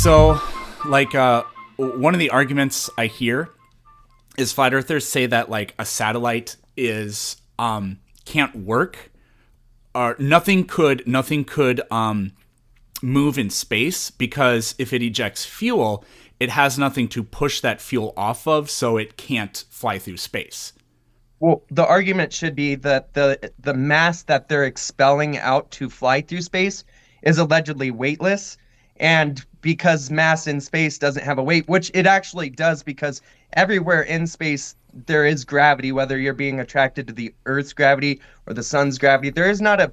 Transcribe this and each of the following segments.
So, like, one of the arguments I hear is flat earthers say that like a satellite is can't work, or nothing could move in space because if it ejects fuel, it has nothing to push that fuel off of, so it can't fly through space. Well, the argument should be that the mass that they're expelling out to fly through space is allegedly weightless. And because mass in space doesn't have a weight, which it actually does, because everywhere in space there is gravity, whether you're being attracted to the Earth's gravity or the sun's gravity, there is not a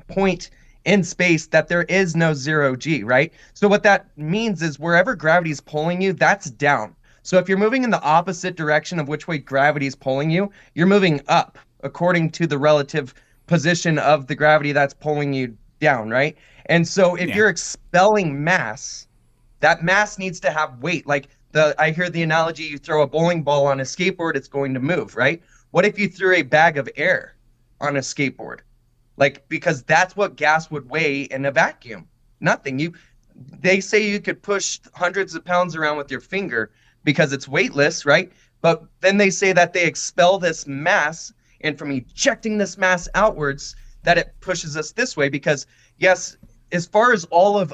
point in space that there is no zero G, right? So what that means is wherever gravity is pulling you, that's down. So if you're moving in the opposite direction of which way gravity is pulling you, you're moving up according to the relative position of the gravity that's pulling you down, right? And so if Yeah. you're expelling mass, that mass needs to have weight. Like I hear the analogy, you throw a bowling ball on a skateboard, it's going to move, right? What if you threw a bag of air on a skateboard? Like, because that's what gas would weigh in a vacuum. Nothing. They say you could push hundreds of pounds around with your finger because it's weightless, right? But then they say that they expel this mass, and from ejecting this mass outwards, that it pushes us this way. Because yes, as far as all of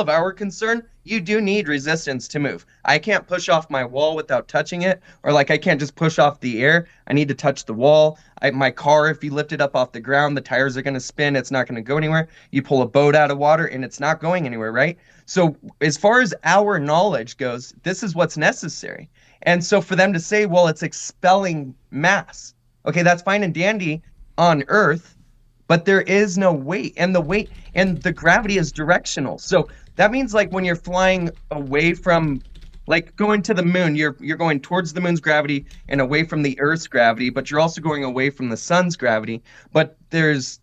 our concern, you do need resistance to move. I can't push off my wall without touching it, or like I can't just push off the air. I need to touch the wall. My car, if you lift it up off the ground, the tires are going to spin. It's not going to go anywhere. You pull a boat out of water and it's not going anywhere, right? So as far as our knowledge goes, this is what's necessary. And so for them to say, well, it's expelling mass. Okay, that's fine and dandy on Earth, but there is no weight, and the gravity is directional. So that means like when you're flying away from, like going to the moon, you're going towards the moon's gravity and away from the Earth's gravity, but you're also going away from the sun's gravity. But there's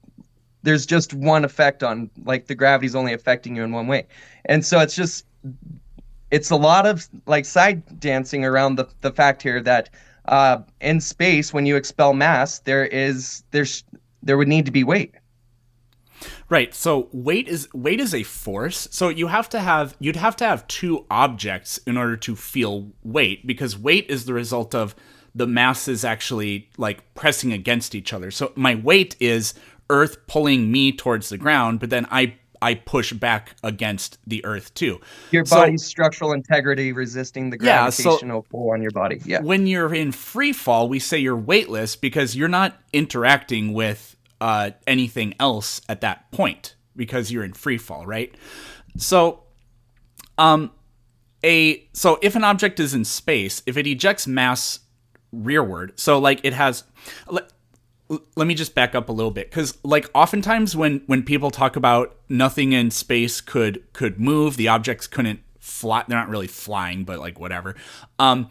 just one effect on, like, the gravity's only affecting you in one way. And so it's a lot of like side dancing around the fact here that in space, when you expel mass, there would need to be weight. Right. So weight is a force. So you'd have to have two objects in order to feel weight, because weight is the result of the masses actually like pressing against each other. So my weight is Earth pulling me towards the ground, but then I push back against the Earth too. Your So body's structural integrity resisting the yeah, so gravitational pull on your body. Yeah. when you're in free fall, we say you're weightless because you're not interacting with anything else at that point because you're in free fall, right? So, so if an object is in space, if it ejects mass rearward, so like it has. Let me just back up a little bit, because like oftentimes when people talk about nothing in space could move, the objects couldn't fly. They're not really flying, but like whatever. And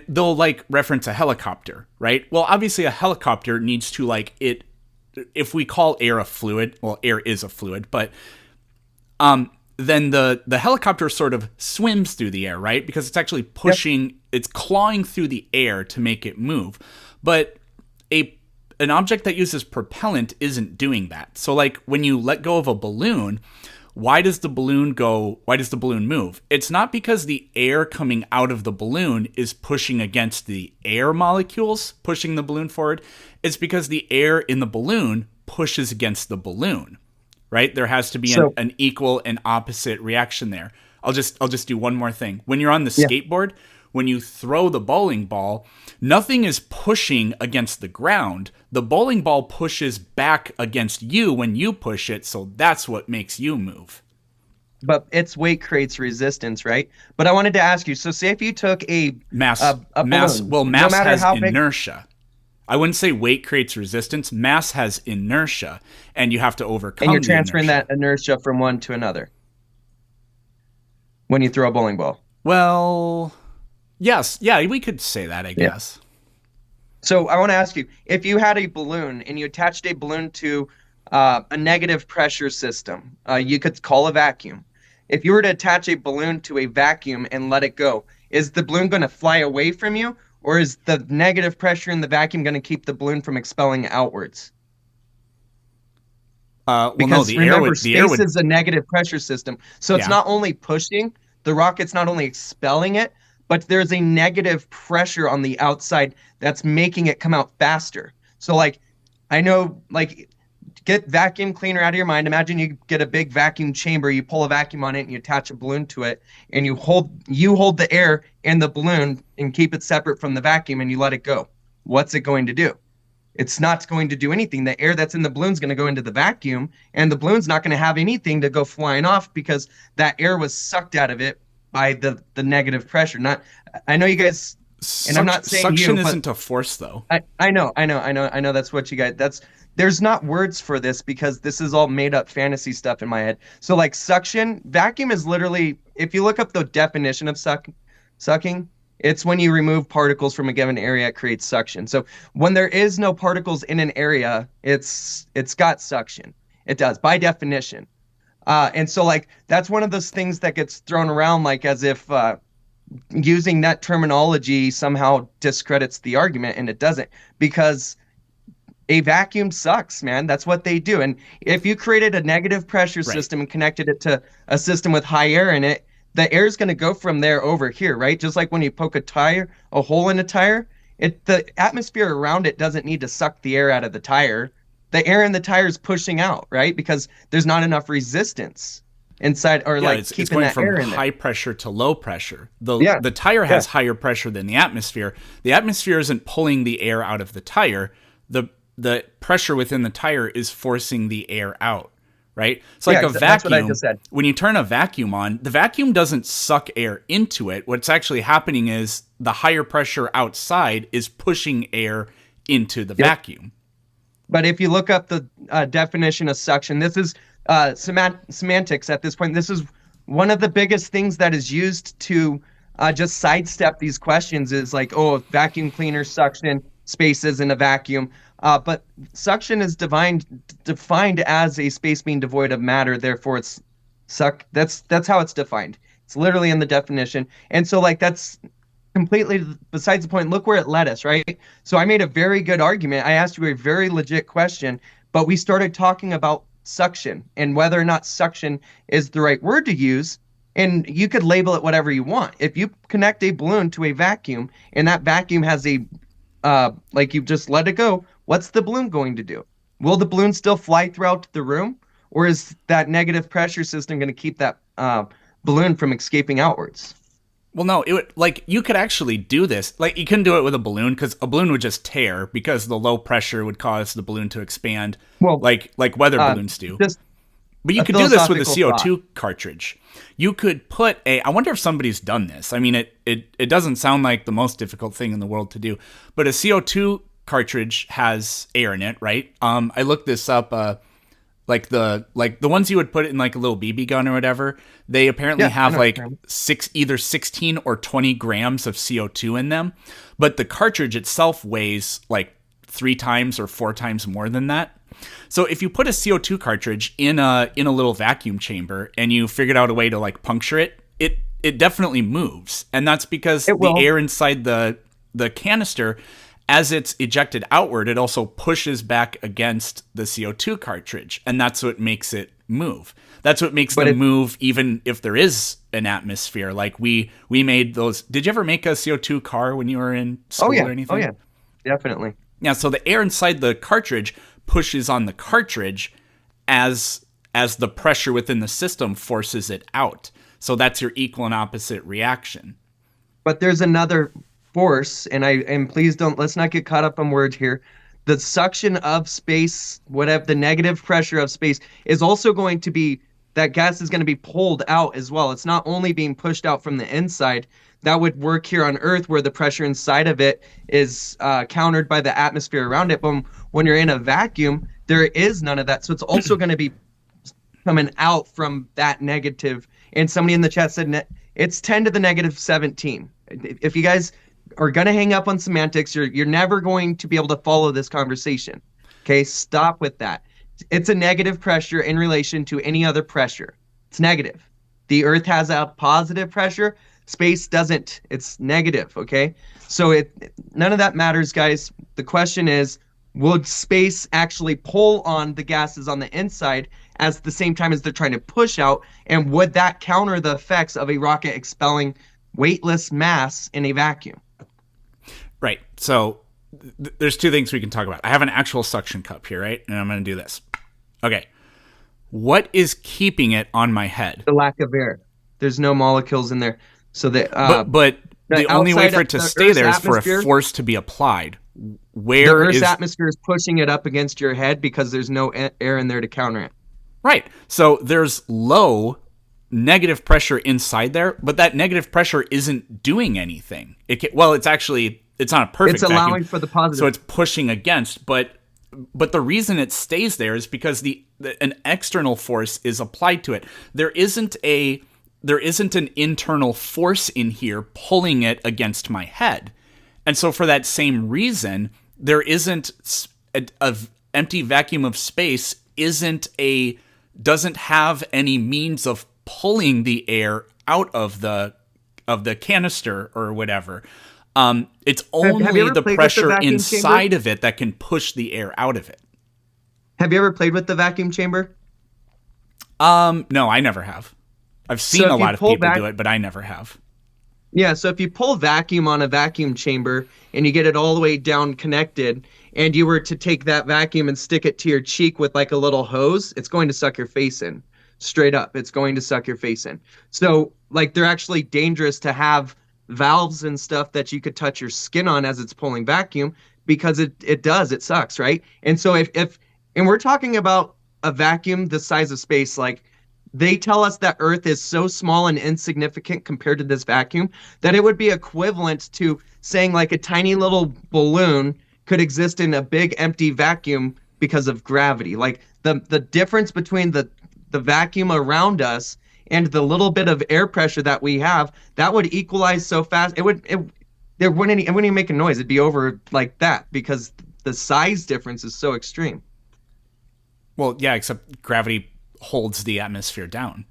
they'll like reference a helicopter, right? Well, obviously a helicopter needs to like it. If we call air a fluid, well, air is a fluid, but then the helicopter sort of swims through the air, right? Because it's actually pushing, it's clawing through the air to make it move. But an object that uses propellant isn't doing that. So like when you let go of a balloon, why does the balloon move? It's not because the air coming out of the balloon is pushing against the air molecules, pushing the balloon forward. It's because the air in the balloon pushes against the balloon, right? There has to be an equal and opposite reaction there. I'll just do one more thing. When you're on the skateboard, when you throw the bowling ball, nothing is pushing against the ground. The bowling ball pushes back against you when you push it, so that's what makes you move. But its weight creates resistance, right? But I wanted to ask you, so say if you took a Mass, a mass. balloon, Well, no mass matter has how big, inertia. I wouldn't say weight creates resistance. Mass has inertia, and you have to overcome and you're the transferring inertia. that inertia from one to another when you throw a bowling ball. Well, yes, yeah, we could say that, I Yeah. guess. So I want to ask you, if you had a balloon and you attached a balloon to a negative pressure system, you could call a vacuum. If you were to attach a balloon to a vacuum and let it go, is the balloon going to fly away from you, or is the negative pressure in the vacuum going to keep the balloon from expelling outwards? Well, no, Because remember, the air space would, is a negative pressure system. So it's yeah. not only pushing, the rocket's not only expelling it, but there's a negative pressure on the outside that's making it come out faster. So like I know like get vacuum cleaner out of your mind. Imagine you get a big vacuum chamber, you pull a vacuum on it and you attach a balloon to it and you hold the air in the balloon and keep it separate from the vacuum and you let it go. What's it going to do? It's not going to do anything. The air that's in the balloon is going to go into the vacuum, and the balloon's not going to have anything to go flying off because that air was sucked out of it by the negative pressure. Not, I know you guys, and I'm not saying Suction you, but isn't a force, though. I know. That's what you guys. There's not words for this because this is all made up fantasy stuff in my head. So like suction, vacuum is literally, if you look up the definition of sucking, it's when you remove particles from a given area, it creates suction. So when there is no particles in an area, it's got suction. It does by definition. And so like that's one of those things that gets thrown around like as if using that terminology somehow discredits the argument, and it doesn't, because a vacuum sucks, man. That's what they do. And if you created a negative pressure Right. system and connected it to a system with high air in it, the air is going to go from there over here, right? Just like when you poke a hole in a tire, the atmosphere around it doesn't need to suck the air out of the tire. The air in the tire is pushing out, right? Because there's not enough resistance inside, or Yeah, like it's keeping going that air from in there. high pressure to low pressure. Yeah, The tire yeah, has higher pressure than the atmosphere. The atmosphere isn't pulling the air out of the tire. The pressure within the tire is forcing the air out, right? It's like a that's what I vacuum. just said. When you turn a vacuum on, the vacuum doesn't suck air into it. What's actually happening is the higher pressure outside is pushing air into the vacuum. But if you look up the definition of suction, this is semantics at this point. This is one of the biggest things that is used to just sidestep these questions is like, oh, vacuum cleaner, suction, space isn't a vacuum. But suction is defined as a space being devoid of matter, therefore it's That's how it's defined. It's literally in the definition. And so like that's completely besides the point. Look where it led us, right? So I made a very good argument. I asked you a very legit question, but we started talking about suction and whether or not suction is the right word to use. And you could label it whatever you want. If you connect a balloon to a vacuum and that vacuum has like you just let it go, what's the balloon going to do? Will the balloon still fly throughout the room? Or is that negative pressure system going to keep that balloon from escaping outwards? Well, no, like you could actually do this. Like you couldn't do it with a balloon because a balloon would just tear because the low pressure would cause the balloon to expand, Well, like weather balloons do. Just But you a could do this with a philosophical CO2 cartridge. You could put I wonder if somebody's done this. I mean, it doesn't sound like the most difficult thing in the world to do, but a CO2 cartridge has air in it, right? I looked this up. Like the ones you would put in like a little BB gun or whatever, they apparently Yeah, have I know. like either 16 or 20 grams of CO2 in them. But the cartridge itself weighs like 3 times or 4 times more than that. So if you put a CO2 cartridge in a little vacuum chamber and you figured out a way to like puncture it, it definitely moves. And that's because the air inside the canister, as it's ejected outward, it also pushes back against the CO2 cartridge, and that's what makes it move. That's what makes them move even if there is an atmosphere. Like we made those. Did you ever make a CO2 car when you were in school or anything? Oh yeah, definitely. Yeah, so the air inside the cartridge pushes on the cartridge as the pressure within the system forces it out. So that's your equal and opposite reaction. But there's another force, and please let's not get caught up on words here. The suction of space, whatever the negative pressure of space, is also going to be that gas is going to be pulled out as well. It's not only being pushed out from the inside. That would work here on Earth where the pressure inside of it is countered by the atmosphere around it. But when you're in a vacuum, there is none of that. So it's also going to be coming out from that negative. And somebody in the chat said it's 10 to the negative 17. If you guys are going to hang up on semantics, you're never going to be able to follow this conversation. Okay, stop with that. It's a negative pressure in relation to any other pressure. It's negative. The Earth has a positive pressure. Space doesn't. It's negative, okay? So none of that matters, guys. The question is, would space actually pull on the gases on the inside at the same time as they're trying to push out? And would that counter the effects of a rocket expelling weightless mass in a vacuum? Right. So there's two things we can talk about. I have an actual suction cup here, right? And I'm going to do this. Okay. What is keeping it on my head? The lack of air. There's no molecules in there. So But the only way for it to stay there is for a force to be applied. The Earth's atmosphere is pushing it up against your head because there's no air in there to counter it. Right. So there's low negative pressure inside there, but that negative pressure isn't doing anything. It's not a perfect It's allowing vacuum, for the positive. so it's pushing against, but the reason it stays there is because an external force is applied to it. There isn't an internal force in here pulling it against my head. And so for that same reason, there isn't a empty vacuum of space doesn't have any means of pulling the air out of the canister or whatever. It's only the pressure inside of it that can push the air out of it. Have you ever played with the vacuum chamber? No, I never have. I've seen a lot of people do it, but I never have. Yeah, so if you pull vacuum on a vacuum chamber and you get it all the way down connected, and you were to take that vacuum and stick it to your cheek with like a little hose, it's going to suck your face in. Straight up, it's going to suck your face in. So, like, they're actually dangerous to have valves and stuff that you could touch your skin on as it's pulling vacuum, because it sucks, right? And so and we're talking about a vacuum the size of space, like, they tell us that Earth is so small and insignificant compared to this vacuum that it would be equivalent to saying like a tiny little balloon could exist in a big empty vacuum because of gravity. Like the difference between the vacuum around us and the little bit of air pressure that we have, that would equalize so fast. It wouldn't even make a noise. It'd be over like that because the size difference is so extreme. Well, yeah, except gravity holds the atmosphere down.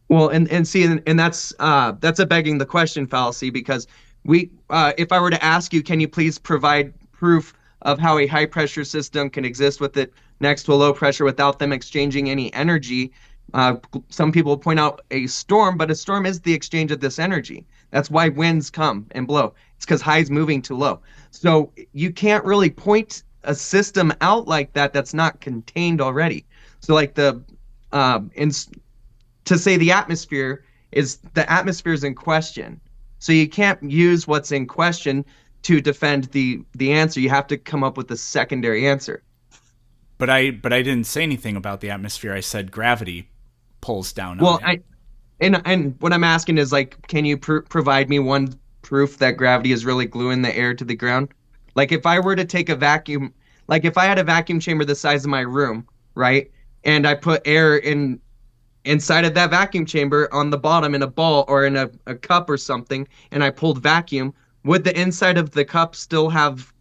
Well, and see, and that's a begging the question fallacy, because if I were to ask you, can you please provide proof of how a high pressure system can exist with it next to a low pressure without them exchanging any energy? Some people point out a storm, but a storm is the exchange of this energy. That's why winds come and blow. It's because high is moving to low. So you can't really point a system out like that that's not contained already. So like to say the atmosphere is in question. So you can't use what's in question to defend the answer. You have to come up with a secondary answer. But I didn't say anything about the atmosphere. I said gravity pulls down. Well, and what I'm asking is, like, can you provide me one proof that gravity is really gluing the air to the ground? Like if I were to take a vacuum, like if I had a vacuum chamber the size of my room, right? And I put air inside of that vacuum chamber on the bottom in a ball or in a cup or something, and I pulled vacuum, would the inside of the cup still have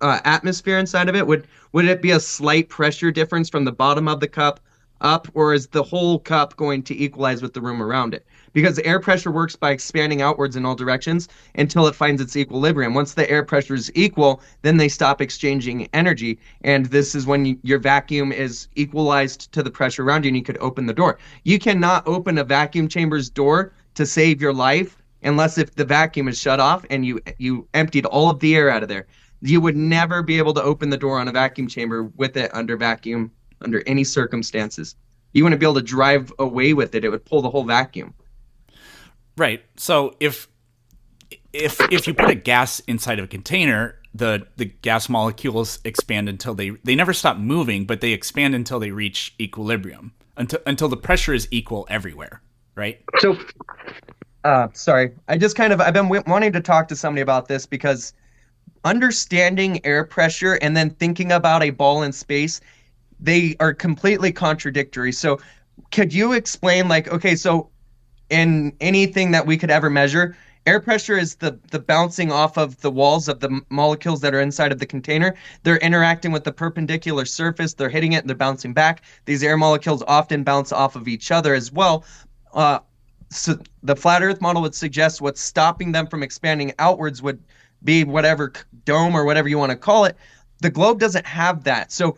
atmosphere inside of it? Would it be a slight pressure difference from the bottom of the cup up, or is the whole cup going to equalize with the room around it? Because air pressure works by expanding outwards in all directions until it finds its equilibrium. Once the air pressure is equal, then they stop exchanging energy. And this is when your vacuum is equalized to the pressure around you and you could open the door. You cannot open a vacuum chamber's door to save your life unless if the vacuum is shut off and you emptied all of the air out of there. You would never be able to open the door on a vacuum chamber with it under vacuum under any circumstances. You wouldn't be able to drive away with it. It would pull the whole vacuum. Right. So if you put a gas inside of a container, the gas molecules expand until they never stop moving, but they expand until they reach equilibrium, until the pressure is equal everywhere, right? So, sorry, I've been wanting to talk to somebody about this, because understanding air pressure and then thinking about a ball in space, they are completely contradictory. So could you explain, like, okay, so in anything that we could ever measure, air pressure is the bouncing off of the walls of the molecules that are inside of the container. They're interacting with the perpendicular surface. They're hitting it and they're bouncing back. These air molecules often bounce off of each other as well. So the flat Earth model would suggest what's stopping them from expanding outwards would be whatever dome or whatever you want to call it. the globe doesn't have that. So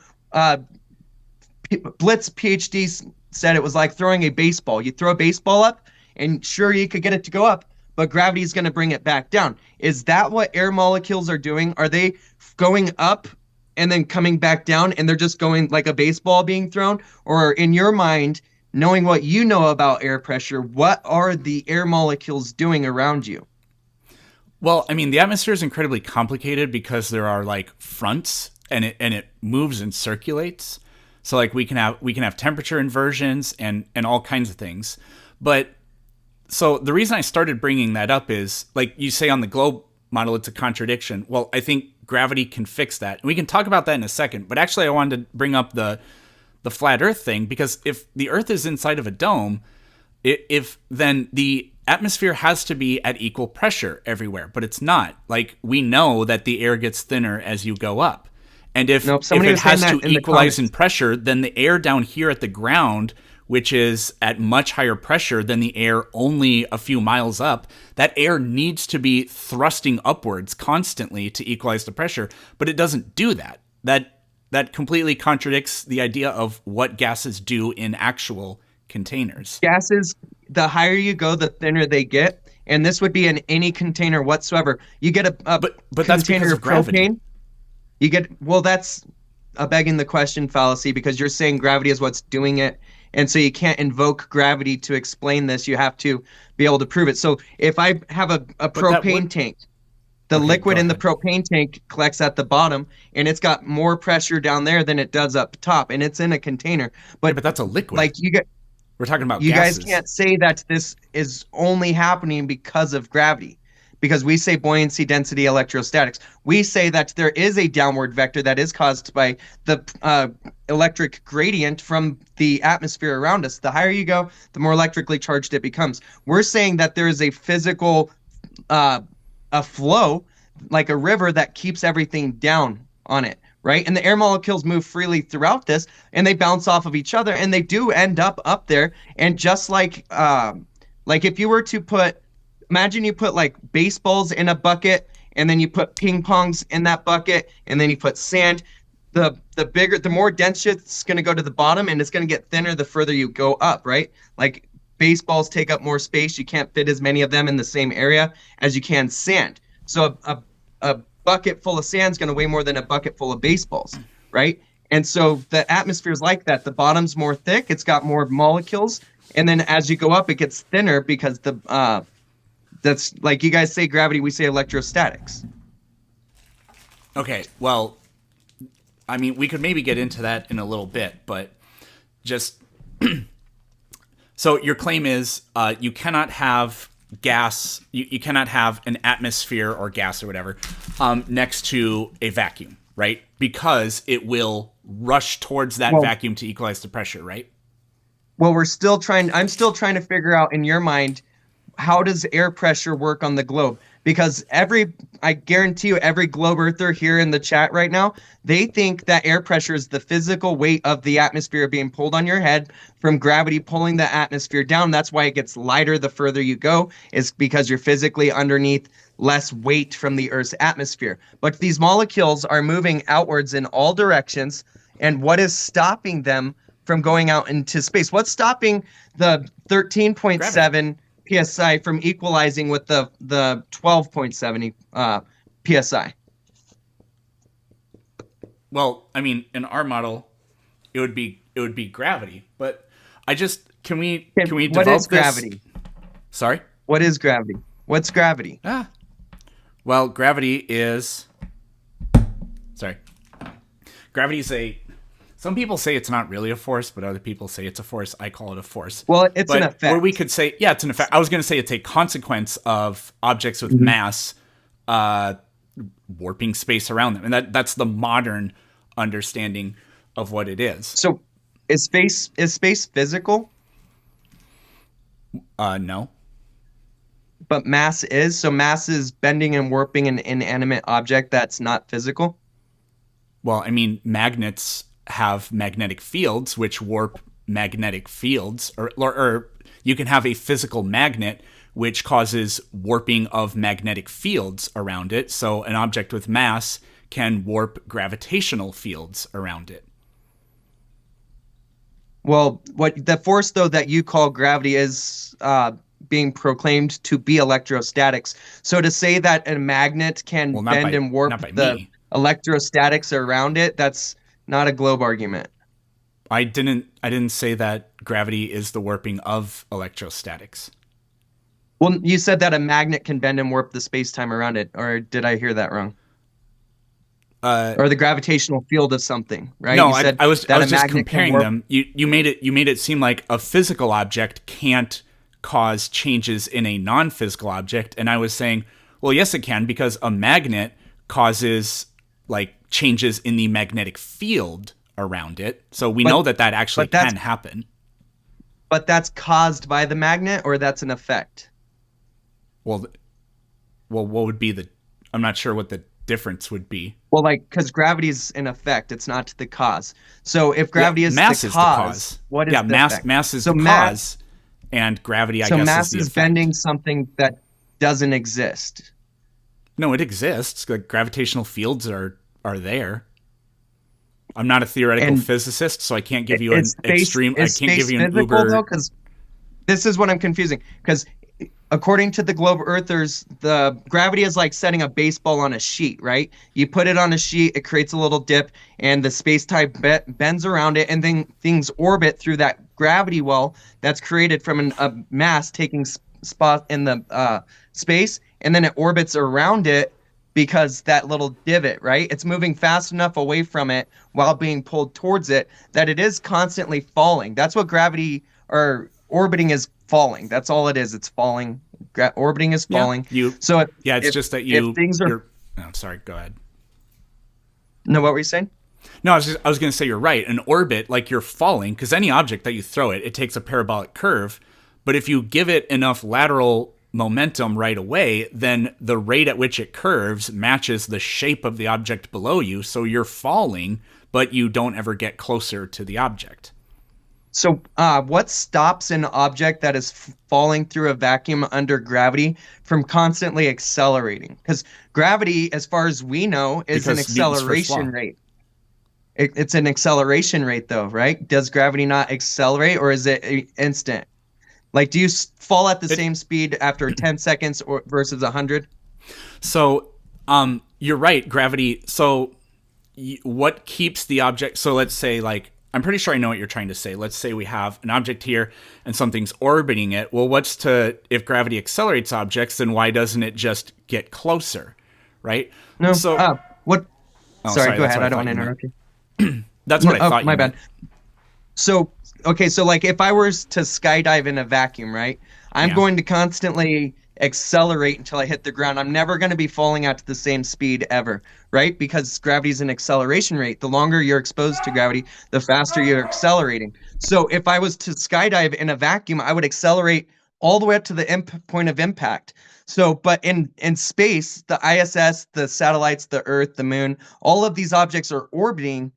Blitz PhD said it was like throwing a baseball. You throw a baseball up, and sure, you could get it to go up, but gravity is going to bring it back down. Is that what air molecules are doing? Are they going up and then coming back down, and they're just going like a baseball being thrown? Or in your mind, knowing what you know about air pressure, what are the air molecules doing around you? Well, I mean, the atmosphere is incredibly complicated because there are like fronts, and it moves and circulates. So like we can have temperature inversions and all kinds of things. But so the reason I started bringing that up is like you say on the globe model, it's a contradiction. Well, I think gravity can fix that. And we can talk about that in a second. But actually, I wanted to bring up the flat Earth thing because if the Earth is inside of a dome, if then the atmosphere has to be at equal pressure everywhere, but it's not. Like we know that the air gets thinner as you go up. And if it has to equalize in pressure, then the air down here at the ground, which is at much higher pressure than the air only a few miles up, that air needs to be thrusting upwards constantly to equalize the pressure, but it doesn't do that. That completely contradicts the idea of what gases do in actual containers. Gases, the higher you go, the thinner they get. And this would be in any container whatsoever. You get a but that's because of gravity. Propane. You get, well, that's a begging the question fallacy because you're saying gravity is what's doing it. And so you can't invoke gravity to explain this. You have to be able to prove it. So if I have a propane tank, the liquid in the propane tank collects at the bottom, and it's got more pressure down there than it does up top, and it's in a container. But that's a liquid. Like we're talking about you gases. guys can't say that this is only happening because of gravity, because we say buoyancy, density, electrostatics. We say that there is a downward vector that is caused by the electric gradient from the atmosphere around us. The higher you go, the more electrically charged it becomes. We're saying that there is a physical a flow, like a river, that keeps everything down on it, right? And the air molecules move freely throughout this, and they bounce off of each other, and they do end up there. And just like if you were to imagine you put like baseballs in a bucket, and then you put ping pongs in that bucket, and then you put sand. The more dense shit's going to go to the bottom, and it's going to get thinner the further you go up, right? Like baseballs take up more space. You can't fit as many of them in the same area as you can sand. So a bucket full of sand is going to weigh more than a bucket full of baseballs, right? And so the atmosphere is like that. The bottom's more thick. It's got more molecules. And then as you go up, it gets thinner because that's like you guys say gravity, we say electrostatics. Okay, well, I mean, we could maybe get into that in a little bit, but just... So your claim is you cannot have gas, you cannot have an atmosphere or gas or whatever next to a vacuum, right? Because it will rush towards that vacuum to equalize the pressure, right? Well, I'm still trying to figure out in your mind, how does air pressure work on the globe? Because I guarantee you, every globe earther here in the chat right now, they think that air pressure is the physical weight of the atmosphere being pulled on your head from gravity pulling the atmosphere down. That's why it gets lighter the further you go, is because you're physically underneath less weight from the Earth's atmosphere. But these molecules are moving outwards in all directions. And what is stopping them from going out into space? What's stopping the 13.7 psi from equalizing with the 12.7 psi? Well, I mean, in our model, it would be gravity. But can we develop what is gravity? This? Sorry? What is gravity? What's gravity? Well, gravity is some people say it's not really a force, but other people say it's a force. I call it a force. Well, it's an effect. Or we could say, it's an effect. I was going to say it's a consequence of objects with mass warping space around them. And that's the modern understanding of what it is. So is space physical? No. But mass is? So mass is bending and warping an inanimate object that's not physical? Well, I mean, magnets have magnetic fields which warp magnetic fields, or you can have a physical magnet which causes warping of magnetic fields around it. So an object with mass can warp gravitational fields around it. Well, what the force though that you call gravity is being proclaimed to be electrostatics. So to say that a magnet can Well, bend and warp not by the me. electrostatics around it, that's not a globe argument. I didn't say that gravity is the warping of electrostatics. Well, you said that a magnet can bend and warp the space-time around it, or did I hear that wrong? Or the gravitational field of something, right? No, You said I was that a just magnet can comparing warp. them. You made it seem like a physical object can't cause changes in a non-physical object, and I was saying, well, yes, it can, because a magnet causes like changes in the magnetic field around it. So we know that actually can happen. But that's caused by the magnet, or that's an effect? Well, what would be the? I'm not sure what the difference would be. Well, like, because gravity's an effect, it's not the cause. So if gravity is mass the is cause, what is the effect? Mass is So the cause, and gravity, I so guess, mass is the is effect. bending something that doesn't exist. No, it exists. Like, gravitational fields are there. I'm not a theoretical physicist, so I can't give you an extreme. I can't give you an uber. Though, because this is what I'm confusing. Because according to the globe earthers, the gravity is like setting a baseball on a sheet, right? You put it on a sheet, it creates a little dip, and the space-time bends around it, and then things orbit through that gravity well that's created from a mass taking spot in the space, and then it orbits around it because that little divot, right? It's moving fast enough away from it while being pulled towards it that it is constantly falling. That's what gravity or orbiting is, falling. That's all it is. It's falling. Orbiting is falling. It's just that if things are. I'm sorry. Go ahead. No, what were you saying? No, I was going to say you're right. An orbit, like you're falling, because any object that you throw it takes a parabolic curve. But if you give it enough lateral momentum right away, then the rate at which it curves matches the shape of the object below you. So you're falling, but you don't ever get closer to the object. So what stops an object that is falling through a vacuum under gravity from constantly accelerating? Because gravity, as far as we know, is an acceleration rate. It's an acceleration rate, though, right? Does gravity not accelerate, or is it instant? Like, do you fall at the same speed after 10 seconds or versus 100? So, you're right, gravity. So, what keeps the object? So, let's say, like, I'm pretty sure I know what you're trying to say. Let's say we have an object here and something's orbiting it. Well, if gravity accelerates objects, then why doesn't it just get closer, right? No. So, what? Oh, sorry, go ahead. I don't want to interrupt you. That's what I thought. My bad. So, okay, so like if I were to skydive in a vacuum, right? I'm going to constantly accelerate until I hit the ground. I'm never going to be falling at the same speed ever, right? Because gravity is an acceleration rate. The longer you're exposed to gravity, the faster you're accelerating. So if I was to skydive in a vacuum, I would accelerate all the way up to the point of impact. So, but in space, the ISS, the satellites, the Earth, the Moon, all of these objects are orbiting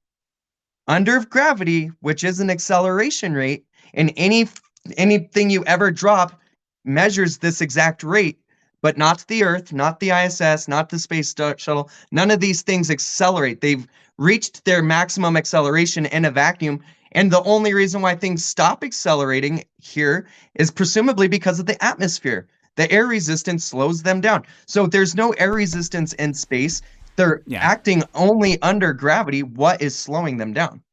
under gravity, which is an acceleration rate, and anything you ever drop measures this exact rate, but not the Earth, not the ISS, not the space shuttle. None of these things accelerate. They've reached their maximum acceleration in a vacuum, and the only reason why things stop accelerating here is presumably because of the atmosphere. The air resistance slows them down. So there's no air resistance in space. They're acting only under gravity. What is slowing them down?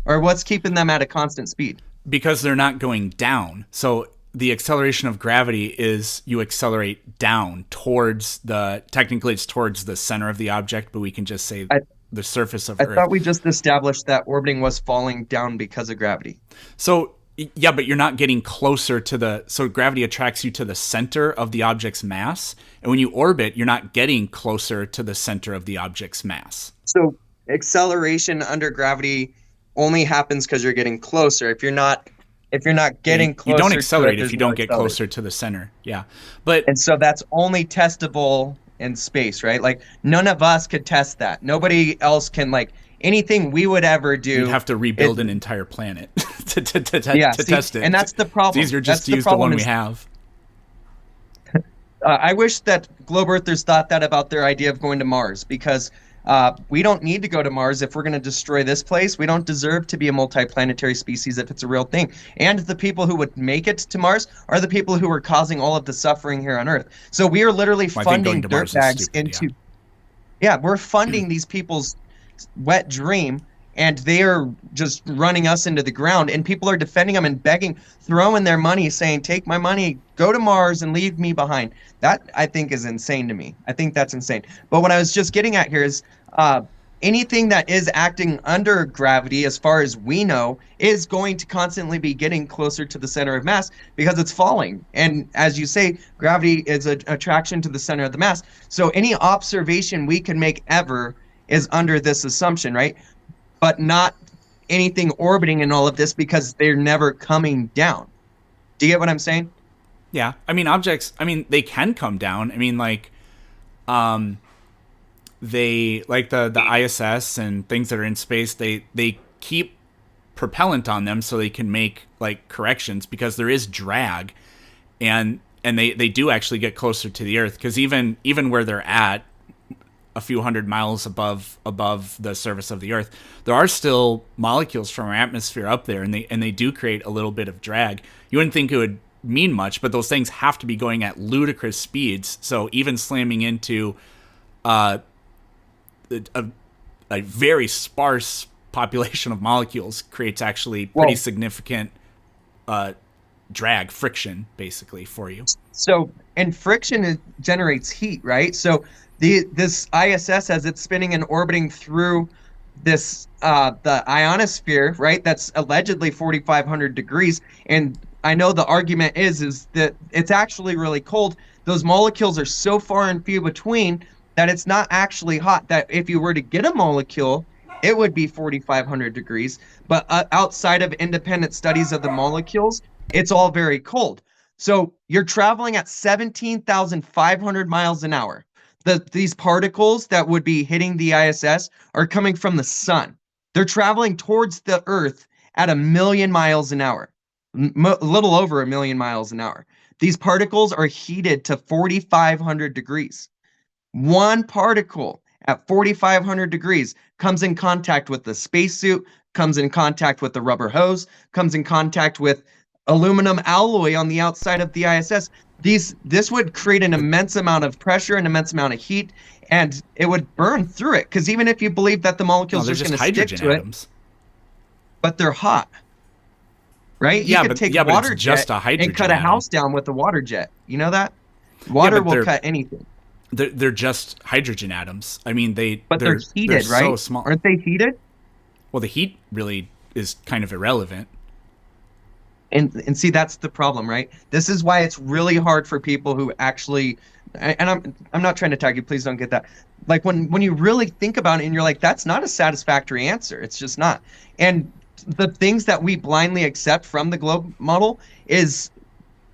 Or what's keeping them at a constant speed? Because they're not going down. So the acceleration of gravity is you accelerate down technically it's towards the center of the object, but we can just say the surface of Earth. I thought we just established that orbiting was falling down because of gravity. So, yeah, but you're not getting closer so gravity attracts you to the center of the object's mass. And when you orbit, you're not getting closer to the center of the object's mass. So acceleration under gravity only happens because you're getting closer. If you're not getting closer, you don't accelerate if you don't get closer to the center. Yeah, and so that's only testable in space, right? Like none of us could test that. Nobody else can. Like anything we would ever do, you'd have to rebuild an entire planet to test it. And that's the problem. It's easier just to use the one we have. I wish that globe earthers thought that about their idea of going to Mars, because We don't need to go to Mars if we're going to destroy this place. We don't deserve to be a multiplanetary species if it's a real thing. And the people who would make it to Mars are the people who are causing all of the suffering here on Earth. So we are literally Well, I think going funding to Mars is dirtbags stupid. Yeah. into, yeah, we're funding these people's wet dream, and they are just running us into the ground. And people are defending them and begging, throwing their money, saying, "Take my money, go to Mars, and leave me behind." That I think is insane to me. I think that's insane. But what I was just getting at here is, anything that is acting under gravity, as far as we know, is going to constantly be getting closer to the center of mass because it's falling. And as you say, gravity is an attraction to the center of the mass. So any observation we can make ever is under this assumption, right? But not anything orbiting in all of this because they're never coming down. Do you get what I'm saying? Yeah. I mean, objects, I mean, they can come down. I mean, like, they, like the ISS and things that are in space, they keep propellant on them so they can make like corrections because there is drag, and they do actually get closer to the Earth because even where they're at, a few hundred miles above the surface of the Earth, there are still molecules from our atmosphere up there, and they do create a little bit of drag. You wouldn't think it would mean much, but those things have to be going at ludicrous speeds. So even slamming into a very sparse population of molecules creates actually pretty significant drag, friction, basically, for you. So, and friction generates heat, right? So this ISS, as it's spinning and orbiting through this the ionosphere, right? That's allegedly 4,500 degrees, and I know the argument is that it's actually really cold. Those molecules are so far and few between that it's not actually hot. That if you were to get a molecule, it would be 4,500 degrees. But outside of independent studies of the molecules, it's all very cold. So you're traveling at 17,500 miles an hour. These particles that would be hitting the ISS are coming from the sun. They're traveling towards the Earth at 1,000,000 miles an hour, a little over 1,000,000 miles an hour. These particles are heated to 4,500 degrees. One particle at 4,500 degrees comes in contact with the spacesuit, comes in contact with the rubber hose, comes in contact with aluminum alloy on the outside of the ISS. This would create an immense amount of pressure, an immense amount of heat, and it would burn through it. Because even if you believe that the molecules are just going to stick to it, but they're hot, right? You could take a water jet and cut a house down with a water jet. You know that? Water will cut anything. They're just hydrogen atoms. I mean, they're heated, right? So small. Aren't they heated? Well, the heat really is kind of irrelevant. And see, that's the problem, right? This is why it's really hard for people who actually, and I'm not trying to tag you, please don't get that. Like when you really think about it and you're like, that's not a satisfactory answer. It's just not. And the things that we blindly accept from the globe model is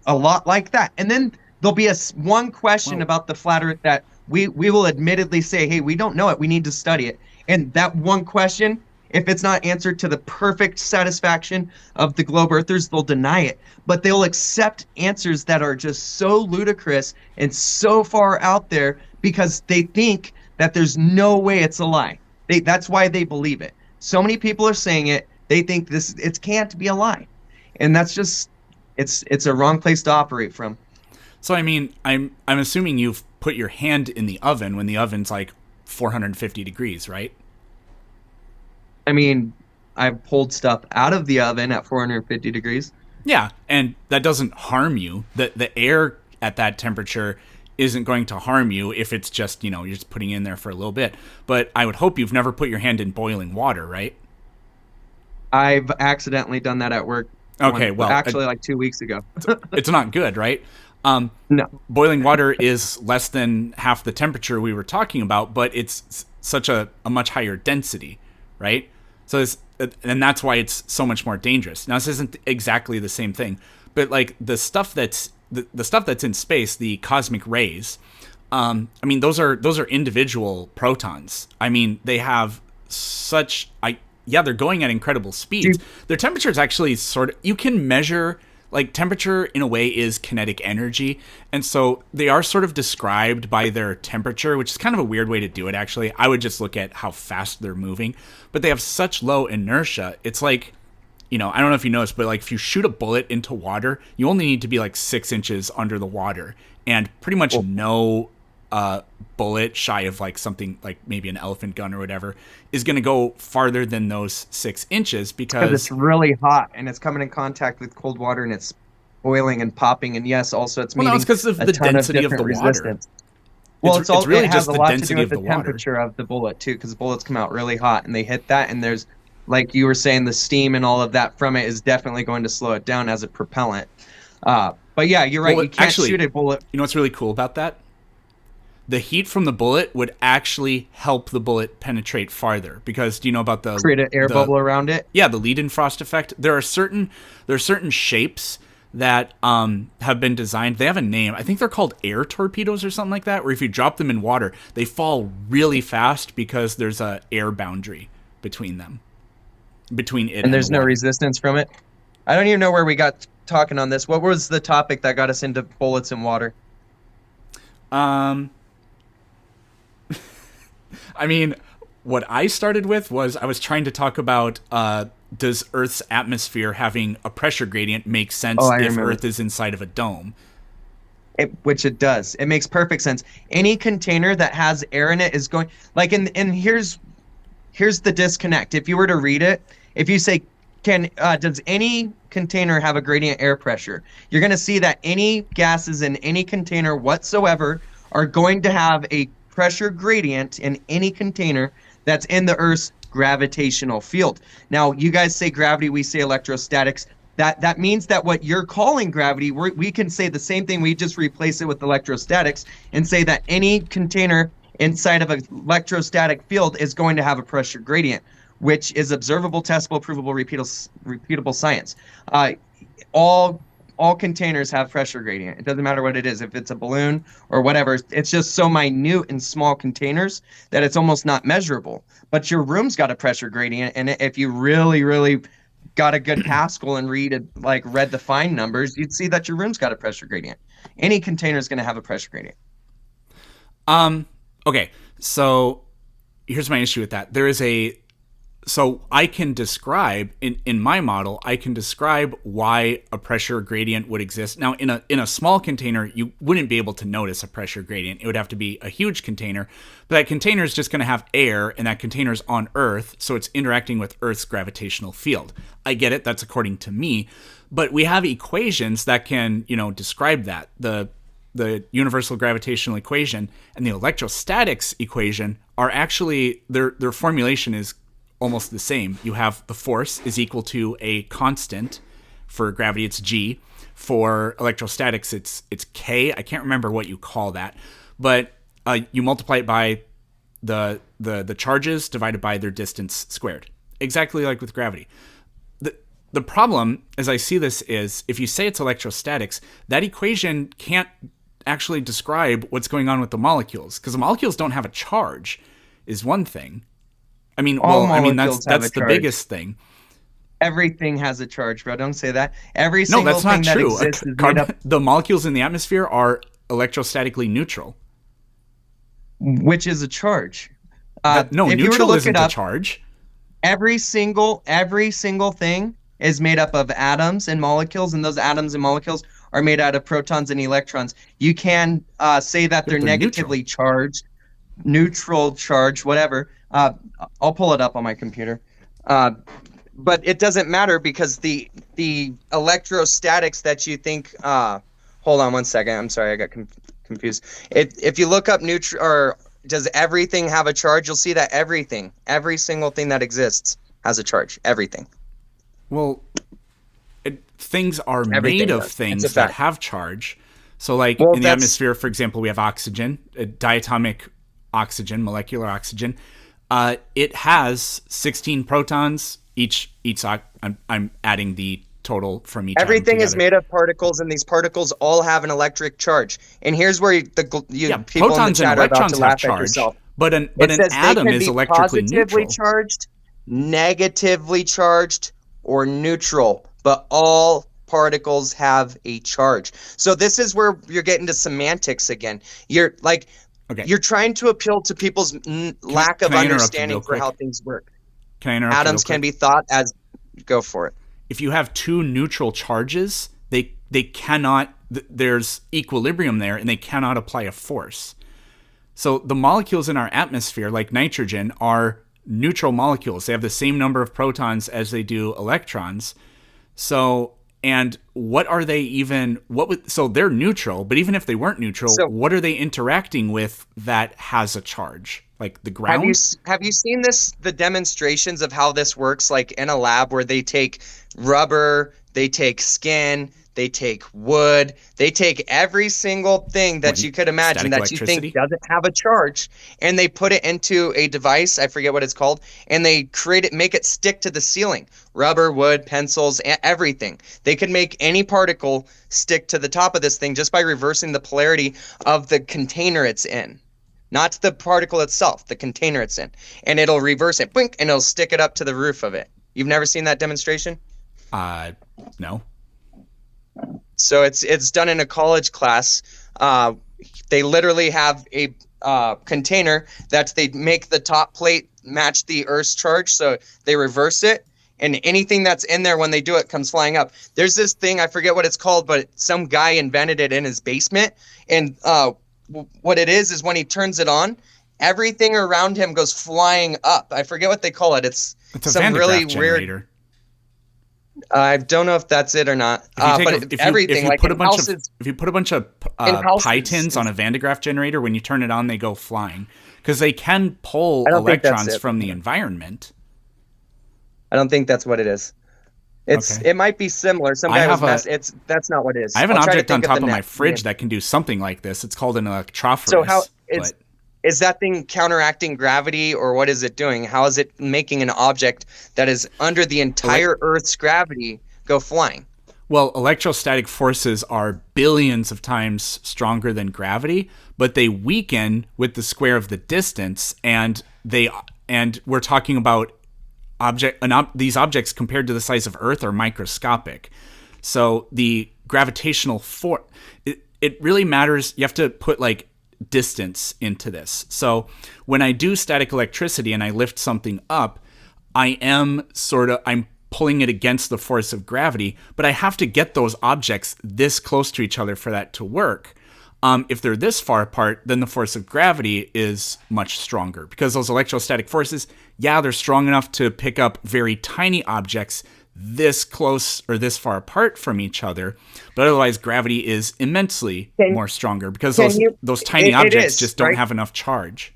a lot like that. And then there'll be one question about the flat Earth that we will admittedly say, hey, we don't know it. We need to study it. And that one question, if it's not answered to the perfect satisfaction of the globe earthers, they'll deny it. But they'll accept answers that are just so ludicrous and so far out there because they think that there's no way it's a lie. That's why they believe it. So many people are saying it. They think it can't be a lie. And that's just, it's a wrong place to operate from. So, I mean, I'm assuming you've put your hand in the oven when the oven's like 450 degrees, right? I mean, I've pulled stuff out of the oven at 450 degrees. Yeah, and that doesn't harm you. The air at that temperature isn't going to harm you if it's just, you're just putting it in there for a little bit. But I would hope you've never put your hand in boiling water, right? I've accidentally done that at work. Okay, actually like 2 weeks ago. It's not good, right? No. Boiling water is less than half the temperature we were talking about, but it's such a much higher density, right? So and that's why it's so much more dangerous. Now, this isn't exactly the same thing, but like the stuff that's in space, the cosmic rays, I mean, those are individual protons. I mean, they have they're going at incredible speeds. Their temperature is actually you can measure like temperature in a way is kinetic energy, and so they are sort of described by their temperature, which is kind of a weird way to do it. Actually, I would just look at how fast they're moving, but they have such low inertia. It's like, I don't know if you noticed, but like if you shoot a bullet into water, you only need to be like 6 inches under the water, and pretty much no bullet shy of like something like maybe an elephant gun or whatever is going to go farther than those 6 inches because it's really hot and it's coming in contact with cold water and it's boiling and popping. And yes, also it's meeting it's because of the density of the water. Well, it's really it has just a the lot to density do of with the the water. temperature of the bullet too, because bullets come out really hot and they hit that, and there's, like you were saying, the steam and all of that from it is definitely going to slow it down as a propellant. But yeah, you're right. Well, you can't actually, shoot a bullet. You know what's really cool about that? The heat from the bullet would actually help the bullet penetrate farther, because do you know about the Create an air bubble around it? Yeah, the Leidenfrost effect. There are certain shapes that have been designed. They have a name. I think they're called air torpedoes or something like that, where if you drop them in water, they fall really fast because there's a air boundary between them. Between it and there's the no water. resistance from it. I don't even know where we got talking on this. What was the topic that got us into bullets and water? I mean, what I started with was I was trying to talk about does Earth's atmosphere having a pressure gradient make sense if Earth is inside of a dome? Which it does. It makes perfect sense. Any container that has air in it is going, like, and here's the disconnect. If you were to read it, if you say, does any container have a gradient air pressure? You're going to see that any gases in any container whatsoever are going to have a pressure gradient in any container that's in the Earth's gravitational field. Now, you guys say gravity, we say electrostatics. That means that what you're calling gravity, we can say the same thing. We just replace it with electrostatics and say that any container inside of an electrostatic field is going to have a pressure gradient, which is observable, testable, provable, repeatable science. All containers have pressure gradient. It doesn't matter what it is, if it's a balloon or whatever. It's just so minute in small containers that it's almost not measurable. But your room's got a pressure gradient, and if you really, really got a good Pascal and read the fine numbers, you'd see that your room's got a pressure gradient. Any container is going to have a pressure gradient. Okay, so here's my issue with that. So I can describe in my model, I can describe why a pressure gradient would exist. Now, in a small container, you wouldn't be able to notice a pressure gradient. It would have to be a huge container, but that container is just going to have air, and that container is on Earth, so it's interacting with Earth's gravitational field. I get it. That's according to me, but we have equations that can, describe that. The universal gravitational equation and the electrostatics equation are actually their formulation is almost the same. You have the force is equal to a constant. For gravity, it's G. For electrostatics, it's K. I can't remember what you call that, but you multiply it by the charges divided by their distance squared, exactly like with gravity. The problem, as I see this, is if you say it's electrostatics, that equation can't actually describe what's going on with the molecules, because the molecules don't have a charge, is one thing. I mean, that's the biggest thing. Everything has a charge, bro. Don't say that. Every single thing that exists is made up. The molecules in the atmosphere are electrostatically neutral. Which is a charge. Neutral isn't a charge. Every single thing is made up of atoms and molecules, and those atoms and molecules are made out of protons and electrons. You can say that they're negatively charged, neutral charge, whatever. I'll pull it up on my computer. But it doesn't matter, because the electrostatics that you think hold on one second. I'm sorry, I got confused. If you look up or does everything have a charge, you'll see that every single thing that exists has a charge. Everything. Well, things are made of things that have charge. So in the atmosphere, for example, we have oxygen, diatomic oxygen, molecular oxygen. It has 16 protons each. I'm adding the total from each. Everything is made of particles, and these particles all have an electric charge. And here's where people in the chat are about to laugh at yourself. But an atom is electrically positively neutral. Charged, negatively charged, or neutral. But all particles have a charge. So this is where you're getting to semantics again. You're like, Okay. you're trying to appeal to people's lack of can I interrupt you understanding real for how quick? things work. Can I interrupt you real Atoms can quick? be thought as, go for it. If you have two neutral charges, they cannot. There's equilibrium there, and they cannot apply a force. So the molecules in our atmosphere, like nitrogen, are neutral molecules. They have the same number of protons as they do electrons. So, and what are they even? So they're neutral, but even if they weren't neutral, So what are they interacting with that has a charge? Like the have you ground? have you seen the demonstrations of how this works, like in a lab where they take rubber, they take skin, they take wood, they take every single thing that What, you could imagine static that you think electricity? doesn't have a charge, and they put it into a device, I forget what it's called, and they create it, make it stick to the ceiling. Rubber, wood, pencils, everything. They could make any particle stick to the top of this thing just by reversing the polarity of the container it's in. Not the particle itself, the container it's in. And it'll reverse it, blink, and it'll stick it up to the roof of it. You've never seen that demonstration? Uh, no. So it's done in a college class. They literally have a container that they make the top plate match the Earth's charge, so they reverse it, and anything that's in there when they do it comes flying up. There's this thing, I forget what it's called, but some guy invented it in his basement, and what it is when he turns it on, everything around him goes flying up. I forget what they call it. It's It's a some Van de really Graaff weird. generator. I don't know if that's it or not. Everything, like in houses, if you put a bunch of in houses, pi tins on a Van de Graaff generator, when you turn it on, they go flying because they can pull I don't think that's electrons it. from the environment. I don't think that's what it is. Okay. It might be similar. Some I guy was have a- mess. That's not what it is. I have an I'll try to object on think top the of my net- fridge that can do something like this. It's called an electrophorus. So how but is that thing counteracting gravity, or what is it doing? How is it making an object that is under the entire Earth's gravity go flying? Well, electrostatic forces are billions of times stronger than gravity, but they weaken with the square of the distance, and we're talking about these objects compared to the size of Earth are microscopic. So the gravitational force, it really matters. You have to put like distance into this. So when I do static electricity and I lift something up, I'm pulling it against the force of gravity, but I have to get those objects this close to each other for that to work. If they're this far apart, then the force of gravity is much stronger because those electrostatic forces, they're strong enough to pick up very tiny objects this close or this far apart from each other, but otherwise gravity is immensely more stronger because those tiny objects just don't have enough charge.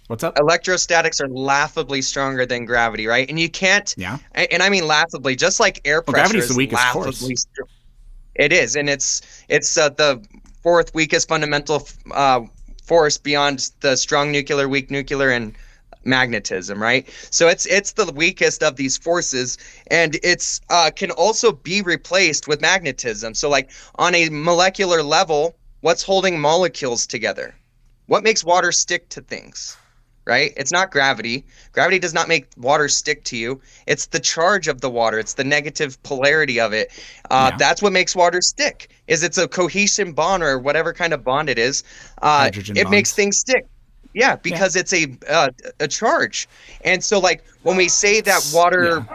What's up? Electrostatics are laughably stronger than gravity, right? And you can't, and I mean laughably, just like air pressure gravity's is the weakest laughably force. It is, and it's the fourth weakest fundamental force beyond the strong nuclear, weak nuclear, and magnetism, right? So it's the weakest of these forces, and it's can also be replaced with magnetism. So like on a molecular level, what's holding molecules together? What makes water stick to things? Right? It's not gravity. Gravity does not make water stick to you. It's the charge of the water. It's the negative polarity of it. That's what makes water stick. It's a cohesion bond or whatever kind of bond it is. Hydrogen it makes bonds. things stick. Yeah, because it's a charge. And so like when we say that water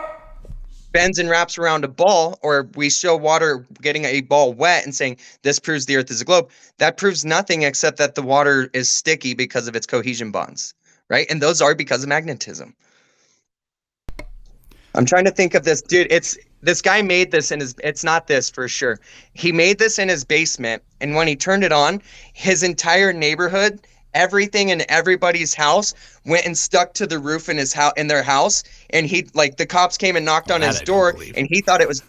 bends and wraps around a ball, or we show water getting a ball wet and saying this proves the Earth is a globe, that proves nothing except that the water is sticky because of its cohesion bonds. Right? And those are because of magnetism. I'm trying to think of this, dude. This guy made this it's not this for sure. He made this in his basement, and when he turned it on, his entire neighborhood, everything in everybody's house went and stuck to the roof in their house, and the cops came and knocked on his door, and he thought it was